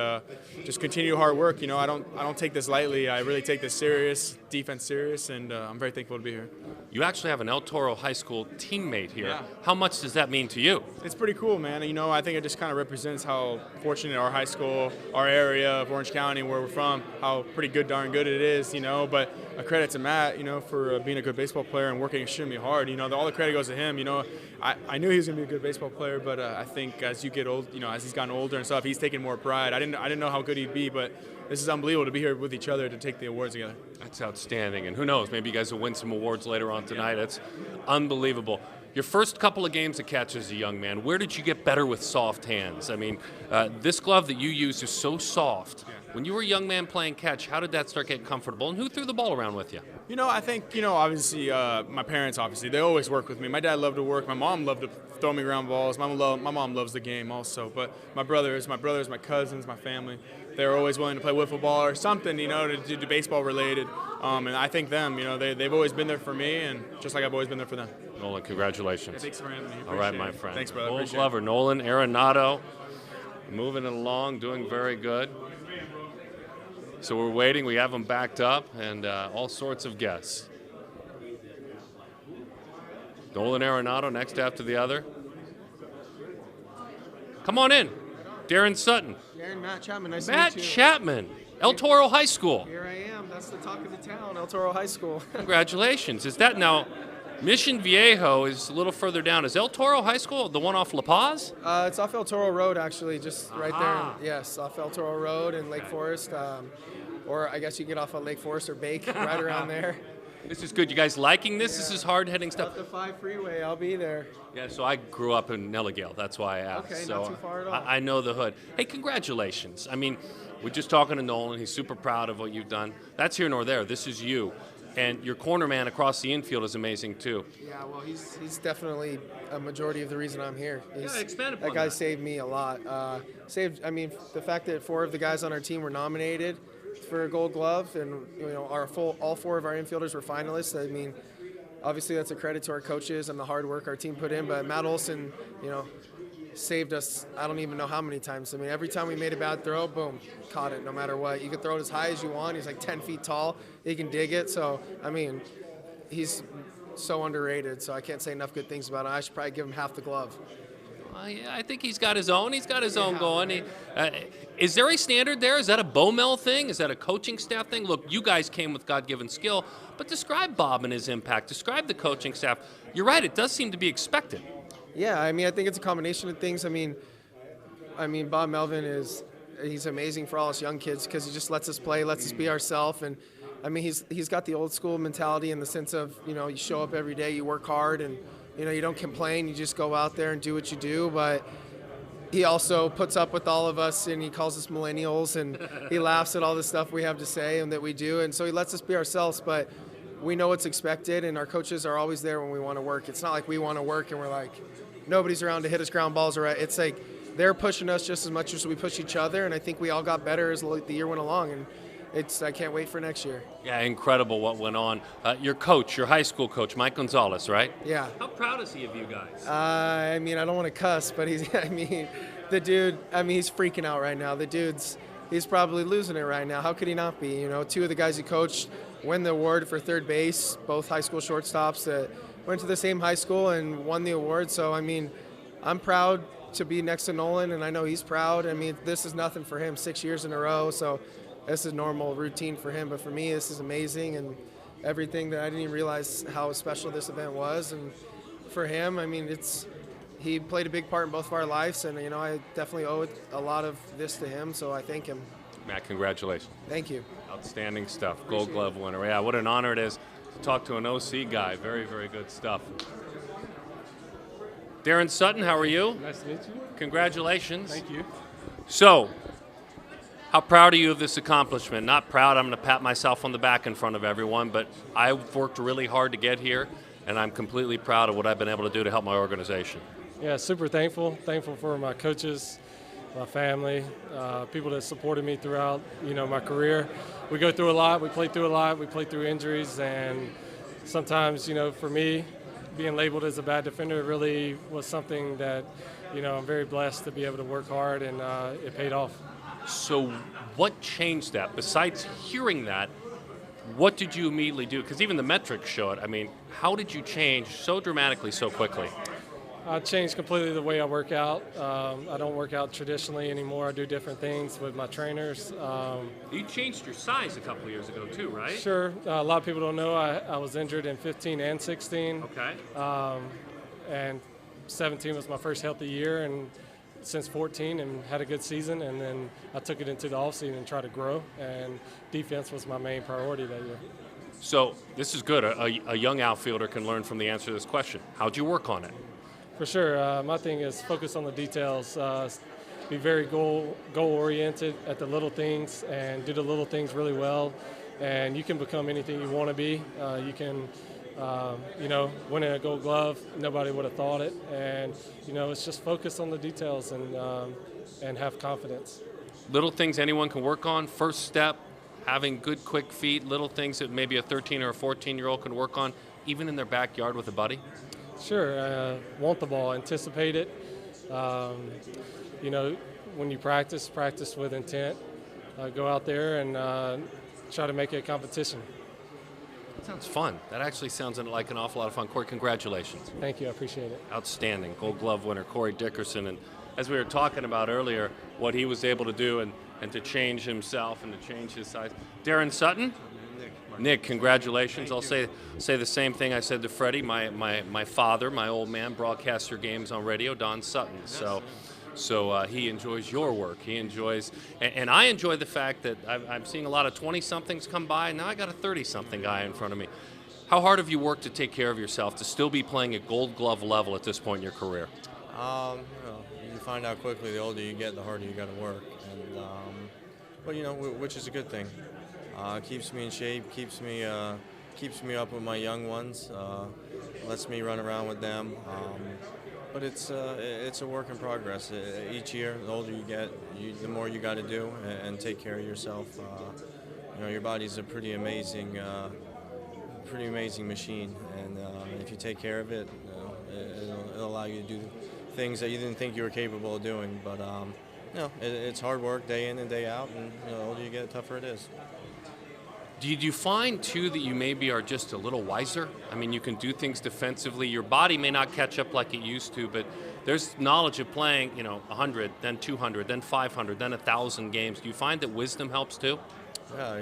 Speaker 12: just continue hard work. You know, I don't take this lightly. I really take this serious, defense serious, and I'm very thankful to be here.
Speaker 1: You actually have an El Toro High School teammate here.
Speaker 12: Yeah.
Speaker 1: How much does that mean to you?
Speaker 12: It's pretty cool, man. You know, I think it just kind of represents how fortunate our high school, our area of Orange County, where we're from, how pretty darn good it is, you know. But a credit to Matt, you know, for being a good baseball player and working extremely hard. You know, all the credit goes to him. You know, I knew he was going to be a good baseball player, but I think as you get old, you know, as he's gotten older and stuff, he's taking more pride. I didn't know how good he'd be, but this is unbelievable to be here with each other to take the awards together.
Speaker 1: That's outstanding. And who knows, maybe you guys will win some awards later on tonight. That's unbelievable. Your first couple of games of catch as a young man, where did you get better with soft hands? I mean, this glove that you use is so soft. When you were a young man playing catch, how did that start getting comfortable? And who threw the ball around with you?
Speaker 12: You know, I think, you know, obviously, my parents, obviously, they always work with me. My dad loved to work. My mom loved to throw me ground balls. My mom loves the game also. But my brothers, my cousins, my family, they're always willing to play wiffle ball or something, you know, to do baseball related. And I think them, you know, they've always been there for me, and just like I've always been there for them.
Speaker 1: Nolan, congratulations.
Speaker 12: Yeah, thanks for having me.
Speaker 1: All right, my friend.
Speaker 12: Thanks, brother.
Speaker 1: Gold Glover, Nolan Arenado, moving it along, doing very good. So we're waiting. We have them backed up, and all sorts of guests. Nolan Arenado next after the other. Come on in. Darin Sutton.
Speaker 13: Darren, Matt Chapman, nice
Speaker 1: Matt
Speaker 13: to meet you.
Speaker 1: Chapman, El Toro High School.
Speaker 13: Here I am. That's the talk of the town, El Toro High School.
Speaker 1: Congratulations. Is that now? Mission Viejo is a little further down. Is El Toro High School the one off La Paz?
Speaker 13: It's off El Toro Road, actually, just right there. Yes, off El Toro Road in Lake Forest. Or I guess you get off of Lake Forest or Bake, right around there.
Speaker 1: This is good. You guys liking this? Yeah. This is hard-hitting stuff.
Speaker 13: Up the 5 freeway, I'll be there.
Speaker 1: Yeah, so I grew up in Nelligale. That's why I asked.
Speaker 13: Okay,
Speaker 1: so
Speaker 13: not too far at all.
Speaker 1: I know the hood. Hey, congratulations. I mean, we're just talking to Nolan. He's super proud of what you've done. That's here nor there. This is you. And your corner man across the infield is amazing, too.
Speaker 13: Yeah, well, he's definitely a majority of the reason I'm here.
Speaker 1: Expand upon
Speaker 13: that guy saved me a lot. I mean, the fact that 4 of the guys on our team were nominated for a Gold Glove, and you know, all 4 of our infielders were finalists. I mean, obviously that's a credit to our coaches and the hard work our team put in. But Matt Olson, you know, saved us. I don't even know how many times. I mean, every time we made a bad throw, boom, caught it. No matter what, you could throw it as high as you want. He's like 10 feet tall. He can dig it. So I mean, he's so underrated. So I can't say enough good things about him. I should probably give him half the glove.
Speaker 1: Yeah, I think he's got his own. He's got his own going. Is there a standard there? Is that a Bowmel thing? Is that a coaching staff thing? Look, you guys came with God-given skill, but describe Bob and his impact. Describe the coaching staff. You're right. It does seem to be expected.
Speaker 13: Yeah, I mean, I think it's a combination of things. I mean, Bob Melvin he's amazing for all us young kids because he just lets us play, lets us be ourselves, and I mean, he's got the old school mentality in the sense of, you know, you show up every day, you work hard, and you know, you don't complain, you just go out there and do what you do. But he also puts up with all of us, and he calls us millennials, and he laughs at all the stuff we have to say and that we do, and so he lets us be ourselves. But we know what's expected, and our coaches are always there when we want to work. It's not like we want to work and we're like, nobody's around to hit us ground balls. It's like they're pushing us just as much as we push each other, and I think we all got better as the year went along, and I can't wait for next year.
Speaker 1: Yeah, incredible what went on. Your coach, your high school coach, Mike Gonzalez, right?
Speaker 13: Yeah.
Speaker 1: How proud is he of you guys?
Speaker 13: I mean, I don't want to cuss, but the dude, he's freaking out right now. He's probably losing it right now. How could he not be? You know, 2 of the guys he coached win the award for third base, both high school shortstops that went to the same high school and won the award. So, I mean, I'm proud to be next to Nolan, and I know he's proud. I mean, this is nothing for him, 6 years in a row. So this is normal routine for him, but for me, this is amazing, and everything that I didn't even realize how special this event was. And for him, I mean, he played a big part in both of our lives, and you know, I definitely owe a lot of this to him, so I thank him.
Speaker 1: Matt, congratulations.
Speaker 13: Thank you.
Speaker 1: Outstanding stuff. Gold Glove winner. Yeah, what an honor it is to talk to an OC guy. Very, very good stuff. Darin Sutton, how are you?
Speaker 14: Nice to meet you.
Speaker 1: Congratulations.
Speaker 14: Thank you.
Speaker 1: So, how proud are you of this accomplishment? Not proud, I'm going to pat myself on the back in front of everyone, but I've worked really hard to get here, and I'm completely proud of what I've been able to do to help my organization.
Speaker 14: Yeah, super thankful. Thankful for my coaches, my family, people that supported me throughout, you know, my career. We go through a lot, we play through injuries, and sometimes, you know, for me, being labeled as a bad defender. It really was something that, I'm very blessed to be able to work hard, and it paid off.
Speaker 1: So what changed that? Besides hearing that, what did you immediately do? Because even the metrics show it. I mean, how did you change so dramatically so quickly?
Speaker 14: I changed completely the way I work out. I don't work out traditionally anymore. I do different things with my trainers.
Speaker 1: You changed your size a couple of years ago too, right?
Speaker 14: Sure. A lot of people don't know I was injured in 15 and 16.
Speaker 1: Okay.
Speaker 14: And 17 was my first healthy year, and since 14, and had a good season. And then I took it into the offseason and tried to grow, and defense was my main priority that year.
Speaker 1: So this is good. A young outfielder can learn from the answer to this question. How'd you work on it?
Speaker 14: For sure. My thing is focus on the details. Be very goal-oriented at the little things and do the little things really well. And you can become anything you want to be. You can, winning a Gold Glove, nobody would have thought it. And, it's just focus on the details and have confidence.
Speaker 1: Little things anyone can work on. First step, having good, quick feet. Little things that maybe a 13 or a 14-year-old can work on, even in their backyard with a buddy.
Speaker 14: Sure. Want the ball, anticipate it. When you practice with intent. Go out there and try to make it a competition.
Speaker 1: That sounds fun. That actually sounds like an awful lot of fun. Corey, congratulations.
Speaker 14: Thank you. I appreciate it.
Speaker 1: Outstanding. Gold Glove winner, Corey Dickerson. And as we were talking about earlier, what he was able to do and to change himself and to change his size. Darin Sutton? Nick, congratulations. I'll say the same thing I said to Freddie. My father, my old man, broadcasts your games on radio, Darin Sutton. So he enjoys your work. He enjoys, and I enjoy the fact that I'm seeing a lot of 20-somethings come by, and now I got a 30-something guy in front of me. How hard have you worked to take care of yourself, to still be playing at Gold Glove level at this point in your career?
Speaker 15: You find out quickly the older you get, the harder you got to work. And, which is a good thing. Keeps me in shape, keeps me up with my young ones, lets me run around with them. But it's a work in progress. Each year, the older you get, the more you got to do and take care of yourself. Your body's a pretty amazing machine, and if you take care of it, it'll allow you to do things that you didn't think you were capable of doing. But it's hard work day in and day out, and the older you get, the tougher it is.
Speaker 1: Did you find, too, that you maybe are just a little wiser? I mean, you can do things defensively. Your body may not catch up like it used to, but there's knowledge of playing, 100, then 200, then 500, then 1,000 games. Do you find that wisdom helps, too?
Speaker 15: Yeah,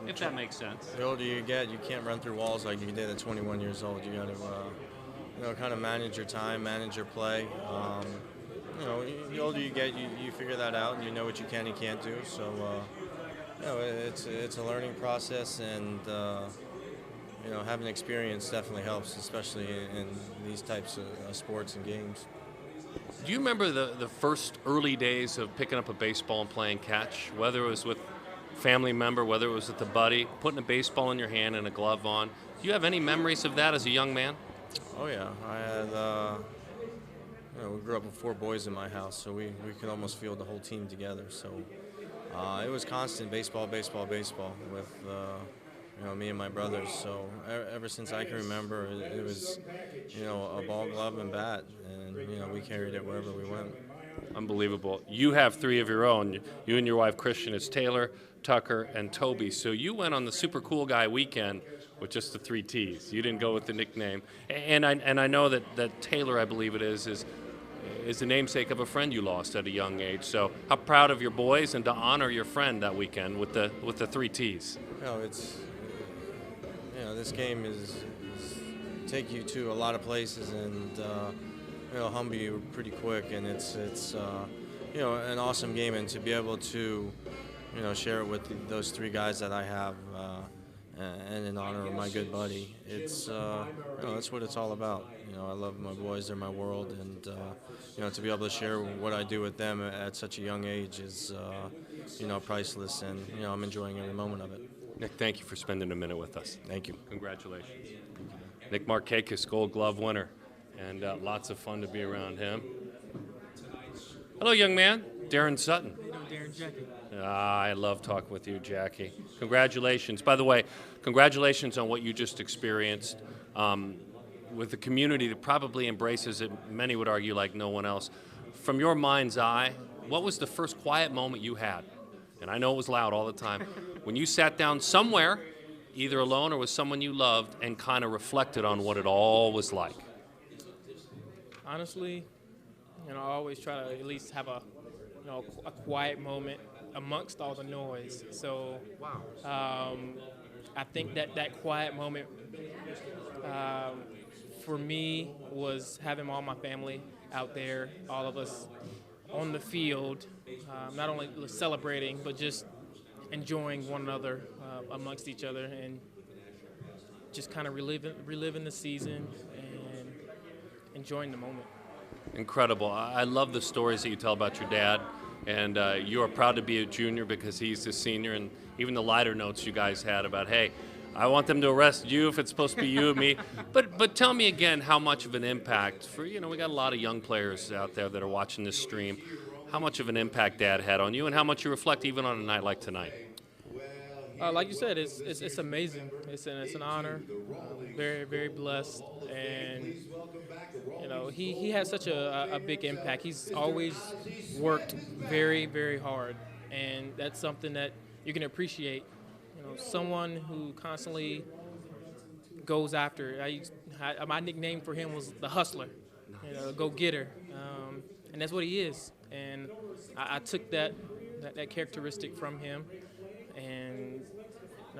Speaker 1: if that makes sense.
Speaker 15: The older you get, you can't run through walls like you did at 21 years old. You got to, kind of manage your time, manage your play. The older you get, you figure that out, and you know what you can and can't do. So, it's a learning process, and having experience definitely helps, especially in these types of sports and games.
Speaker 1: Do you remember the first early days of picking up a baseball and playing catch, whether it was with a family member, whether it was with a buddy, putting a baseball in your hand and a glove on? Do you have any memories of that as a young man?
Speaker 15: Oh yeah, I had. We grew up with 4 boys in my house, so we could almost field the whole team together. So. It was constant baseball with me and my brothers. So ever since I can remember, it was a ball, glove, and bat, and we carried it wherever we went.
Speaker 1: Unbelievable. You have 3 of your own. You and your wife Christian. It's Taylor, Tucker, and Toby. So you went on the Super Cool Guy weekend with just the 3 T's. You didn't go with the nickname. And I know that Taylor, I believe it is the namesake of a friend you lost at a young age. So how proud of your boys and to honor your friend that weekend with the 3 T's.
Speaker 15: This game is take you to a lot of places and humble you pretty quick, and it's an awesome game, and to be able to share it with those 3 guys that I have and in honor of my good buddy, it's that's what it's all about. I love my boys; they're my world, and to be able to share what I do with them at such a young age is priceless, and I'm enjoying every moment of it.
Speaker 1: Nick, thank you for spending a minute with us.
Speaker 15: Thank you.
Speaker 1: Congratulations. Nick Markakis, Gold Glove winner, and lots of fun to be around him. Hello, young man. Darin Sutton.
Speaker 16: Darren, Jackie.
Speaker 1: I love talking with you, Jackie. Congratulations. By the way, congratulations on what you just experienced. with a community that probably embraces it, many would argue like no one else. From your mind's eye, what was the first quiet moment you had? And I know it was loud all the time. When you sat down somewhere, either alone or with someone you loved, and kind of reflected on what it all was like.
Speaker 16: Honestly, I always try to at least have a quiet moment amongst all the noise. So, I think that quiet moment for me was having all my family out there, all of us on the field, not only celebrating but just enjoying one another amongst each other, and just kind of reliving the season and enjoying the moment.
Speaker 1: Incredible. I love the stories that you tell about your dad, and you are proud to be a junior because he's a senior, and even the lighter notes you guys had about, hey, I want them to arrest you if it's supposed to be you and me. But tell me again how much of an impact for, we got a lot of young players out there that are watching this stream, how much of an impact Dad had on you and how much you reflect even on a night like tonight.
Speaker 16: Like you said, it's amazing. It's an honor. Very, very blessed, and he has such a big impact. He's always worked very, very hard, and that's something that you can appreciate. Someone who constantly goes after. My nickname for him was the hustler, go-getter, and that's what he is. And I took that characteristic from him, and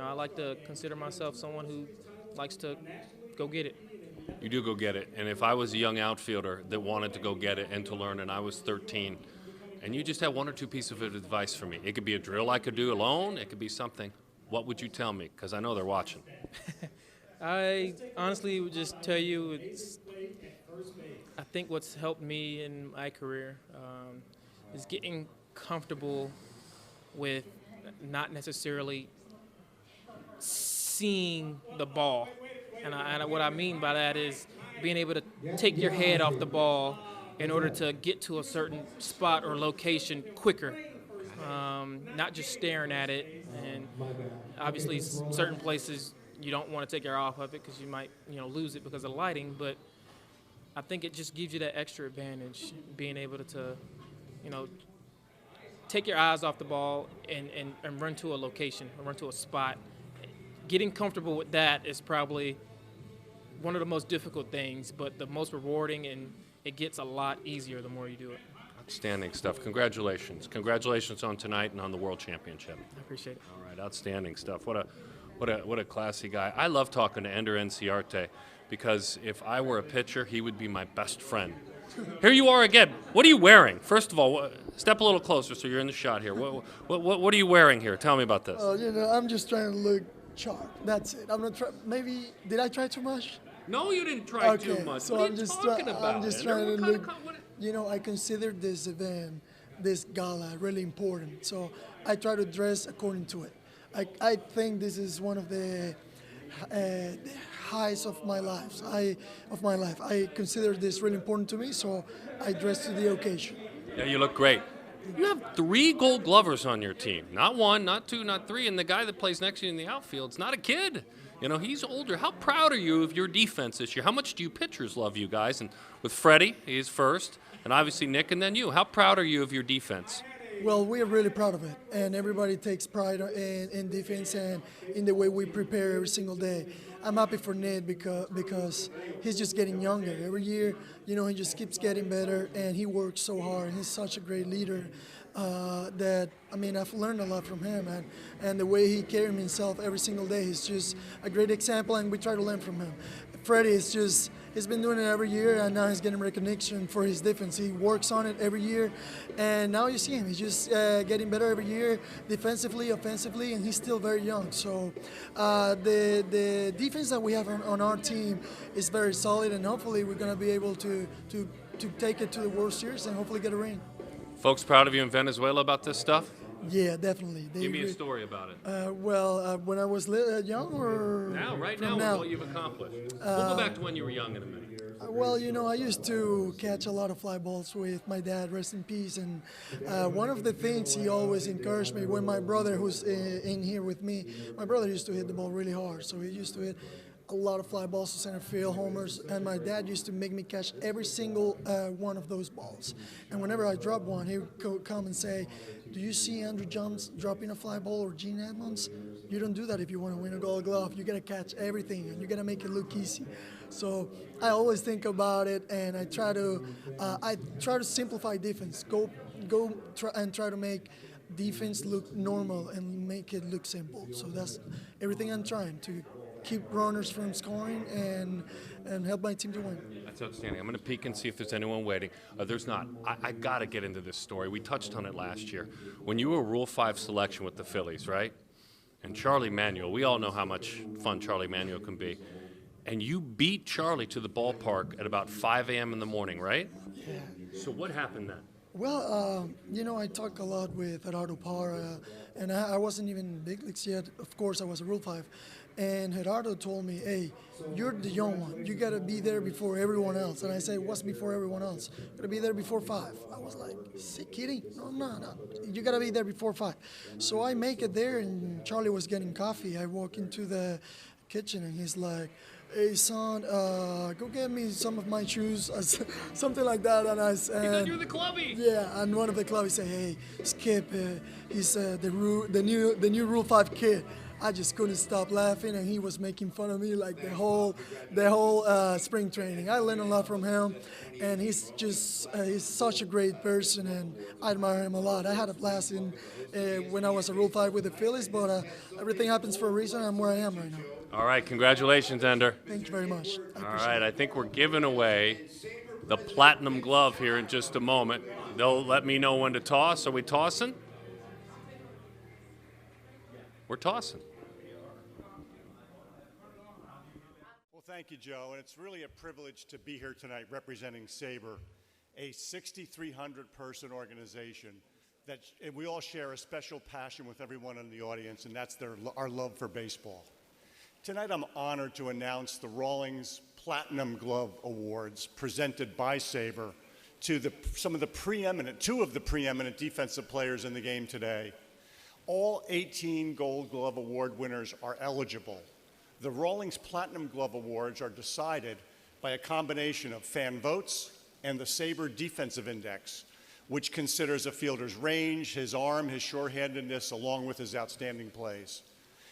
Speaker 16: I like to consider myself someone who likes to go get it.
Speaker 1: You do go get it, and if I was a young outfielder that wanted to go get it and to learn, and I was 13, and you just had one or two pieces of advice for me, it could be a drill I could do alone, it could be something. What would you tell me? Because I know they're watching.
Speaker 16: I honestly would just tell you I think what's helped me in my career is getting comfortable with not necessarily seeing the ball. And what I mean by that is being able to take your head off the ball in order to get to a certain spot or location quicker. Not just staring at it, and obviously certain places you don't want to take your eye off of it because you might lose it because of the lighting, but I think it just gives you that extra advantage, being able to take your eyes off the ball and run to a location or run to a spot. Getting comfortable with that is probably one of the most difficult things, but the most rewarding, and it gets a lot easier the more you do it.
Speaker 1: Outstanding stuff. Congratulations. Congratulations on tonight and on the World Championship.
Speaker 16: I appreciate it.
Speaker 1: All right, outstanding stuff. What a classy guy. I love talking to Ender Inciarte because if I were a pitcher, he would be my best friend. Here you are again. What are you wearing? First of all, step a little closer so you're in the shot here. What are you wearing here? Tell me about this.
Speaker 17: I'm just trying to look sharp. That's it. I'm not trying. Maybe did I try too much?
Speaker 1: No, you didn't try too much.
Speaker 17: So
Speaker 1: what are you talking about?
Speaker 17: I'm just trying to look. I consider this event, this gala, really important. So I try to dress according to it. I think this is one of the highs of my life. I consider this really important to me, so I dress to the occasion.
Speaker 1: Yeah, you look great. You have 3 Gold Glovers on your team. Not 1, not 2, not 3. And the guy that plays next to you in the outfield's not a kid. He's older. How proud are you of your defense this year? How much do you pitchers love you guys? And with Freddie, he's first, and obviously Nick, and then you. How proud are you of your defense?
Speaker 17: Well, we are really proud of it, and everybody takes pride in defense and in the way we prepare every single day. I'm happy for Ned because he's just getting younger every year. He just keeps getting better, and he works so hard. He's such a great leader I've learned a lot from him, and the way he carries himself every single day, he's just a great example, and we try to learn from him. Freddie he's been doing it every year, and now he's getting recognition for his defense. He works on it every year, and now you see him. He's just getting better every year, defensively, offensively, and he's still very young. So the defense that we have on our team is very solid, and hopefully we're going to be able to take it to the World Series and hopefully get a ring.
Speaker 1: Folks proud of you in Venezuela about this stuff?
Speaker 17: Yeah, definitely.
Speaker 1: Give me a story about it.
Speaker 17: When I was young or?
Speaker 1: Right now, what you've accomplished. We'll go back to when you were young in a minute.
Speaker 17: I used to catch a lot of fly balls with my dad, rest in peace. And one of the things he always encouraged me, when my brother, who's in here with me, my brother used to hit the ball really hard. So he used to hit a lot of fly balls to center field, homers, and my dad used to make me catch every single one of those balls. And whenever I drop one, he would come and say, "Do you see Andrew Johns dropping a fly ball or Gene Edmonds? You don't do that if you want to win a Gold Glove. You got to catch everything, and you got to make it look easy." So I always think about it, and I try to simplify defense. Try to make defense look normal and make it look simple. So that's everything I'm trying to keep runners from scoring and help my team to win.
Speaker 1: That's outstanding. I'm going to peek and see if there's anyone waiting. There's not. I got to get into this story. We touched on it last year. When you were Rule 5 selection with the Phillies, right? And Charlie Manuel, we all know how much fun Charlie Manuel can be. And you beat Charlie to the ballpark at about 5 a.m. in the morning, right?
Speaker 17: Yeah.
Speaker 1: So what happened then?
Speaker 17: Well, I talk a lot with Gerardo Parra, and I wasn't even in big leagues yet. Of course, I was a Rule 5. And Gerardo told me, "Hey, you're the young one. You got to be there before everyone else." And I said, "What's before everyone else?" "Got to be there before 5. I was like, "Is he kidding? No. You got to be there before 5. So I make it there, and Charlie was getting coffee. I walk into the kitchen, and he's like, "Hey, son, go get me some of my shoes," something like that. And I said,
Speaker 1: "You're the clubby."
Speaker 17: Yeah, and one of the clubbies said, "Hey, Skip, he's the new Rule 5 kid." I just couldn't stop laughing, and he was making fun of me like the whole spring training. I learned a lot from him, and he's such a great person, and I admire him a lot. I had a blast when I was a Rule 5 with the Phillies, but everything happens for a reason. I'm where I am right now.
Speaker 1: All right, congratulations, Ender.
Speaker 17: Thank you very much.
Speaker 1: All right, I think we're giving away the Platinum Glove here in just a moment. They'll let me know when to toss. Are we tossing? We're tossing.
Speaker 18: Well, thank you, Joe. And it's really a privilege to be here tonight representing SABR, a 6,300-person organization and we all share a special passion with everyone in the audience, and that's our love for baseball. Tonight, I'm honored to announce the Rawlings Platinum Glove Awards presented by SABR to two of the preeminent defensive players in the game today. All 18 Gold Glove Award winners are eligible. The Rawlings Platinum Glove Awards are decided by a combination of fan votes and the SABR Defensive Index, which considers a fielder's range, his arm, his shorthandedness, along with his outstanding plays.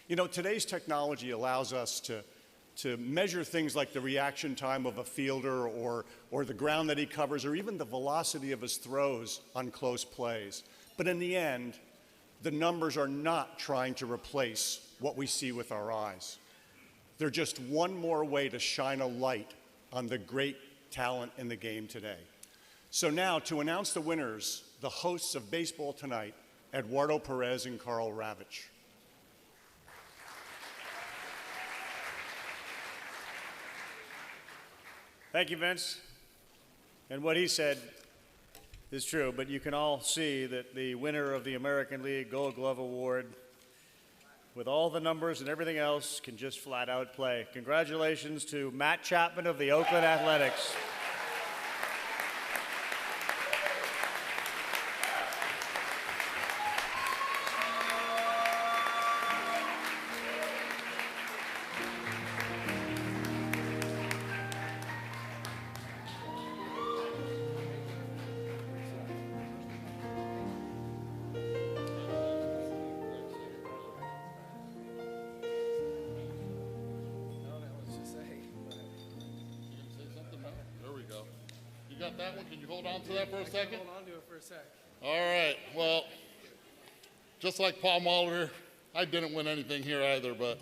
Speaker 18: You know, today's technology allows us to measure things like the reaction time of a fielder or the ground that he covers or even the velocity of his throws on close plays. But in the end, the numbers are not trying to replace what we see with our eyes. They're just one more way to shine a light on the great talent in the game today. So now, to announce the winners, the hosts of Baseball Tonight, Eduardo Perez and Karl Ravich.
Speaker 19: Thank you, Vince. And what he said is true, but you can all see that the winner of the American League Gold Glove Award, with all the numbers and everything else, can just flat out play. Congratulations to Matt Chapman of the Oakland Athletics.
Speaker 20: That one. Can you hold on to that for a second?
Speaker 13: Hold on to it for a sec.
Speaker 20: All right. Well, just like Paul Molitor, I didn't win anything here either, but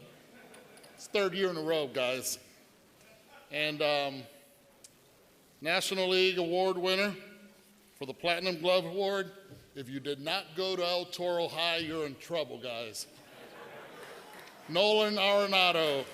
Speaker 20: it's third year in a row, guys. And National League Award winner for the Platinum Glove Award. If you did not go to El Toro High, you're in trouble, guys. Nolan Arenado.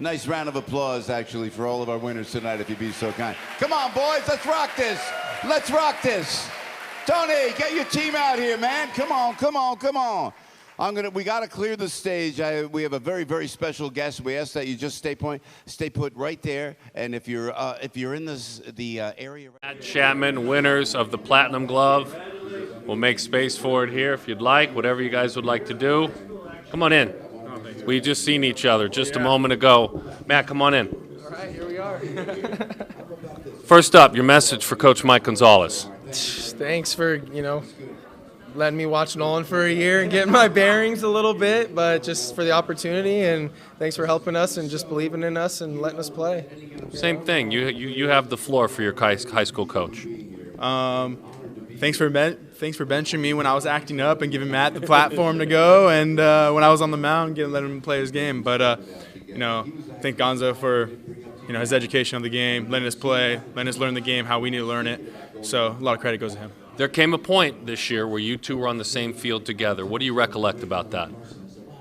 Speaker 21: Nice round of applause, actually, for all of our winners tonight, if you'd be so kind. Come on, boys, let's rock this. Let's rock this. Tony, get your team out here, man. Come on, come on, come on. We got to clear the stage. We have a very, very special guest. We ask that you just stay put right there. And if you're in the area.
Speaker 1: Matt Chapman, winners of the Platinum Glove. We'll make space for it here if you'd like. Whatever you guys would like to do. Come on in. We've just seen each other just a moment ago. Matt, come on in.
Speaker 13: All right, here we are.
Speaker 1: First up, your message for Coach Mike Gonzalez.
Speaker 13: Thanks for, letting me watch Nolan for a year and getting my bearings a little bit, but just for the opportunity, and thanks for helping us and just believing in us and letting us play.
Speaker 1: Same thing. You have the floor for your high school coach.
Speaker 12: Thanks for benching me when I was acting up and giving Matt the platform to go, and when I was on the mound, letting him play his game. But thank Gonzo for his education of the game, letting us play, letting us learn the game how we need to learn it. So a lot of credit goes to him.
Speaker 1: There came a point this year where you two were on the same field together. What do you recollect about that?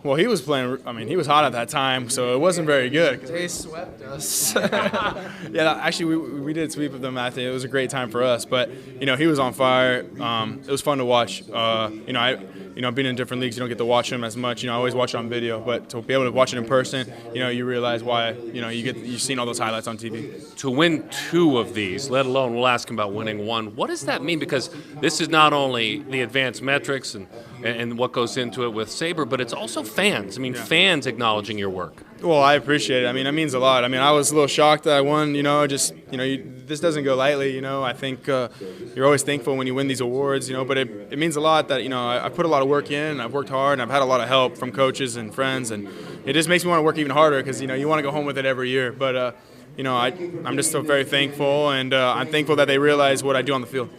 Speaker 12: Well, he was playing. He was hot at that time, so it wasn't very good.
Speaker 13: They swept us.
Speaker 12: Yeah, actually, we did sweep them. I think it was a great time for us. But he was on fire. It was fun to watch. Being in different leagues, you don't get to watch him as much. I always watch it on video, but to be able to watch it in person, you realize why. You've seen all those highlights on TV.
Speaker 1: To win 2 of these, let alone we'll ask him about winning 1. What does that mean? Because this is not only the advanced metrics and what goes into it with Saber, but it's also fans. Fans acknowledging your work.
Speaker 12: Well, I appreciate it. It means a lot. I was a little shocked that I won. This doesn't go lightly. I think you're always thankful when you win these awards. But it means a lot that I put a lot of work in. I've worked hard, and I've had a lot of help from coaches and friends, and it just makes me want to work even harder because you want to go home with it every year. But I'm just so very thankful, and I'm thankful that they realize what I do on the field.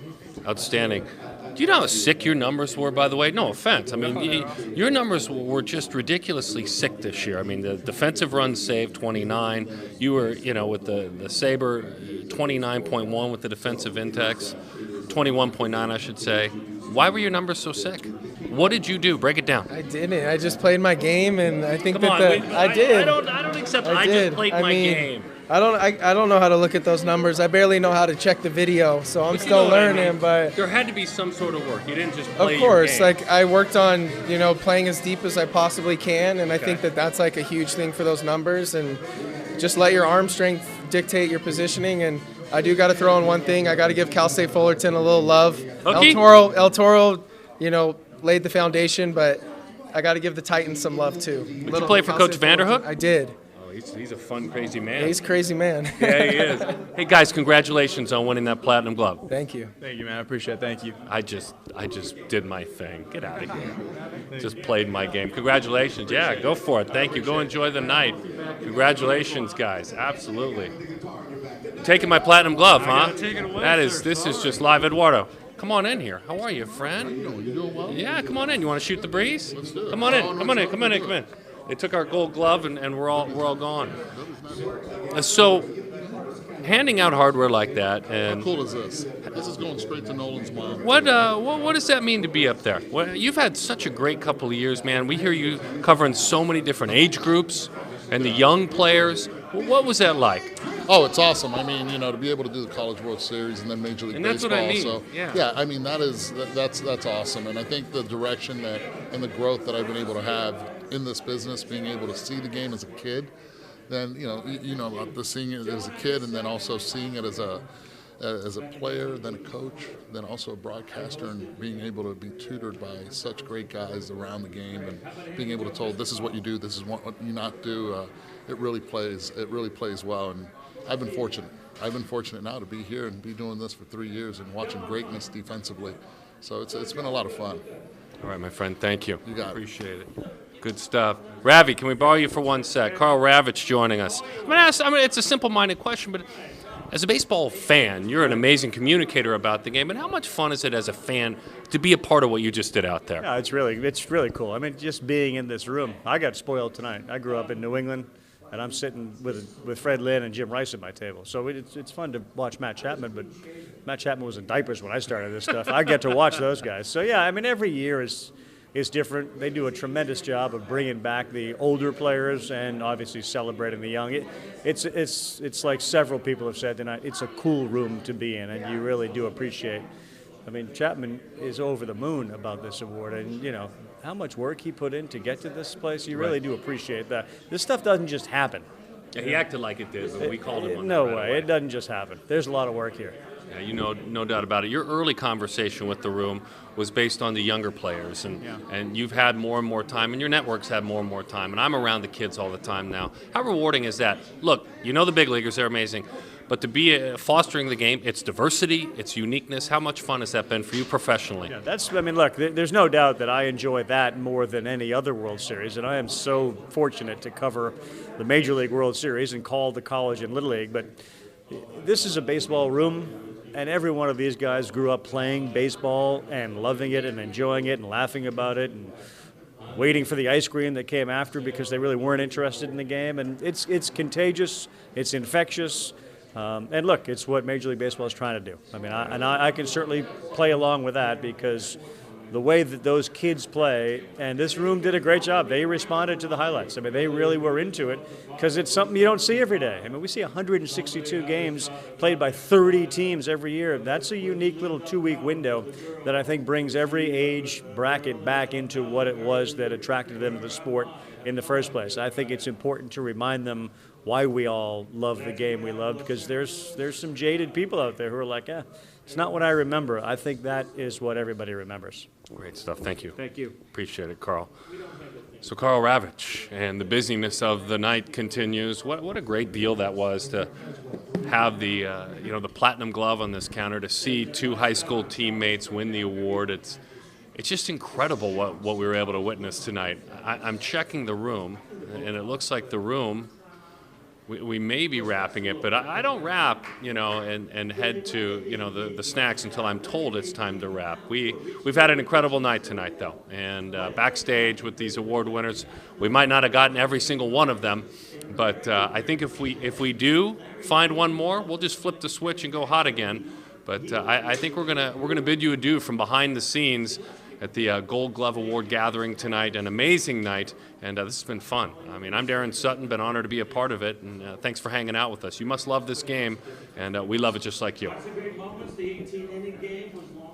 Speaker 1: Outstanding. Do you know how sick your numbers were, by the way? No offense. Your numbers were just ridiculously sick this year. The defensive runs saved, 29. You were, with the Saber, 29.1 with the defensive index, 21.9, I should say. Why were your numbers so sick? What did you do? Break it down.
Speaker 13: I didn't. I just played my game, and I think
Speaker 1: I
Speaker 13: did.
Speaker 1: I don't accept. I just played my game.
Speaker 13: I don't know how to look at those numbers. I barely know how to check the video, so I'm still learning. But
Speaker 1: there had to be some sort of work. You didn't just play.
Speaker 13: Of course,
Speaker 1: your game.
Speaker 13: I worked on playing as deep as I possibly can, and I think that's a huge thing for those numbers. And just let your arm strength dictate your positioning. And I do got to throw in one thing. I got to give Cal State Fullerton a little love.
Speaker 1: Okay.
Speaker 13: El Toro, laid the foundation, but I got to give the Titans some love too.
Speaker 1: Did you play for Coach Vanderhook?
Speaker 13: I did.
Speaker 1: He's a fun, crazy man.
Speaker 13: Yeah, he's a crazy man.
Speaker 1: Yeah, he is. Hey, guys, congratulations on winning that Platinum Glove.
Speaker 13: Thank you.
Speaker 12: Thank you, man. I appreciate it. Thank you.
Speaker 1: I just did my thing. Get out of here. Just played my game. Congratulations. Yeah, go for it. Thank you. Go enjoy the night. Congratulations, guys. Absolutely. Taking my Platinum Glove, huh? This is just live, Eduardo. Come on in here. How are you, friend?
Speaker 20: You doing well?
Speaker 1: Yeah, come on in. You want to shoot the breeze?
Speaker 20: Let's do it.
Speaker 1: Come on in. Come in. They took our gold glove and we're all gone. So, handing out hardware like that, and
Speaker 20: how cool is this? This is going straight to Nolan's mom.
Speaker 1: What does that mean to be up there? Well, you've had such a great couple of years, man. We hear you covering so many different age groups and the young players. What was that like?
Speaker 20: Oh, it's awesome. To be able to do the College World Series and then Major League
Speaker 1: Baseball.
Speaker 20: And
Speaker 1: that's what I mean.
Speaker 20: Yeah, that's awesome. And I think the direction and the growth that I've been able to have in this business, being able to see the game as a kid, then the seeing it as a kid, and then also seeing it as a player, then a coach, then also a broadcaster, and being able to be tutored by such great guys around the game, and being able to told this is what you do, this is what you not do. It really plays well, and I've been fortunate now to be here and be doing this for 3 years and watching greatness defensively. So it's been a lot of fun.
Speaker 1: All right, my friend. Thank you.
Speaker 20: You got it.
Speaker 1: Appreciate it. Good stuff. Ravi, can we borrow you for 1 sec? Karl Ravich joining us. It's a simple-minded question, but as a baseball fan, you're an amazing communicator about the game. And how much fun is it as a fan to be a part of what you just did out there?
Speaker 19: Yeah, it's really cool. Just being in this room. I got spoiled tonight. I grew up in New England, and I'm sitting with Fred Lynn and Jim Rice at my table. So it's fun to watch Matt Chapman, but Matt Chapman was in diapers when I started this stuff. I get to watch those guys. So yeah, every year is is different. They do a tremendous job of bringing back the older players and obviously celebrating the young. It's like several people have said tonight, it's a cool room to be in, and you really do appreciate. I mean, Chapman is over the moon about this award, and you know how much work he put in to get to this place. You really do appreciate that. This stuff doesn't just happen.
Speaker 1: Yeah, he acted like it did, but we called him on
Speaker 19: No
Speaker 1: it right
Speaker 19: way,
Speaker 1: away.
Speaker 19: it doesn't just happen. There's a lot of work here.
Speaker 1: Yeah, you know, no doubt about it. Your early conversation with the room was based on the younger players, and you've had more and more time, and your network's had more and more time, and I'm around the kids all the time now. How rewarding is that? Look, you know the big leaguers, they're amazing, but to be fostering the game, its diversity, its uniqueness, how much fun has that been for you professionally?
Speaker 19: Yeah, I mean, look, there's no doubt that I enjoy that more than any other World Series, and I am so fortunate to cover the Major League World Series and call the college and Little League, but this is a baseball room, and every one of these guys grew up playing baseball and loving it and enjoying it and laughing about it and waiting for the ice cream that came after because they really weren't interested in the game. And it's contagious, it's infectious, and look, it's what Major League Baseball is trying to do. I mean, I can certainly play along with that because the way that those kids play, and this room did a great job. They responded to the highlights. I mean, they really were into it because it's something you don't see every day. I mean, we see 162 games played by 30 teams every year. That's a unique little 2-week window that I think brings every age bracket back into what it was that attracted them to the sport in the first place. I think it's important to remind them why we all love the game we love, because there's some jaded people out there who are like, it's not what I remember. I think that is what everybody remembers.
Speaker 1: Great stuff. Thank you.
Speaker 19: Thank you.
Speaker 1: Appreciate it, Karl. So Karl Ravich, and the busyness of the night continues. What a great deal that was to have the the platinum glove on this counter, to see 2 high school teammates win the award. It's just incredible what we were able to witness tonight. I'm checking the room, and it looks like the room. We may be wrapping it, but I don't wrap, and head to, the snacks until I'm told it's time to wrap. We've had an incredible night tonight, though, and backstage with these award winners, we might not have gotten every single one of them, but I think if we do find one more, we'll just flip the switch and go hot again. But I think we're gonna bid you adieu from behind the scenes at the Gold Glove Award gathering tonight. An amazing night, and this has been fun. I mean, I'm Darin Sutton, been honored to be a part of it, and thanks for hanging out with us. You must love this game, and we love it just like you.
Speaker 2: The 18-inning game was long.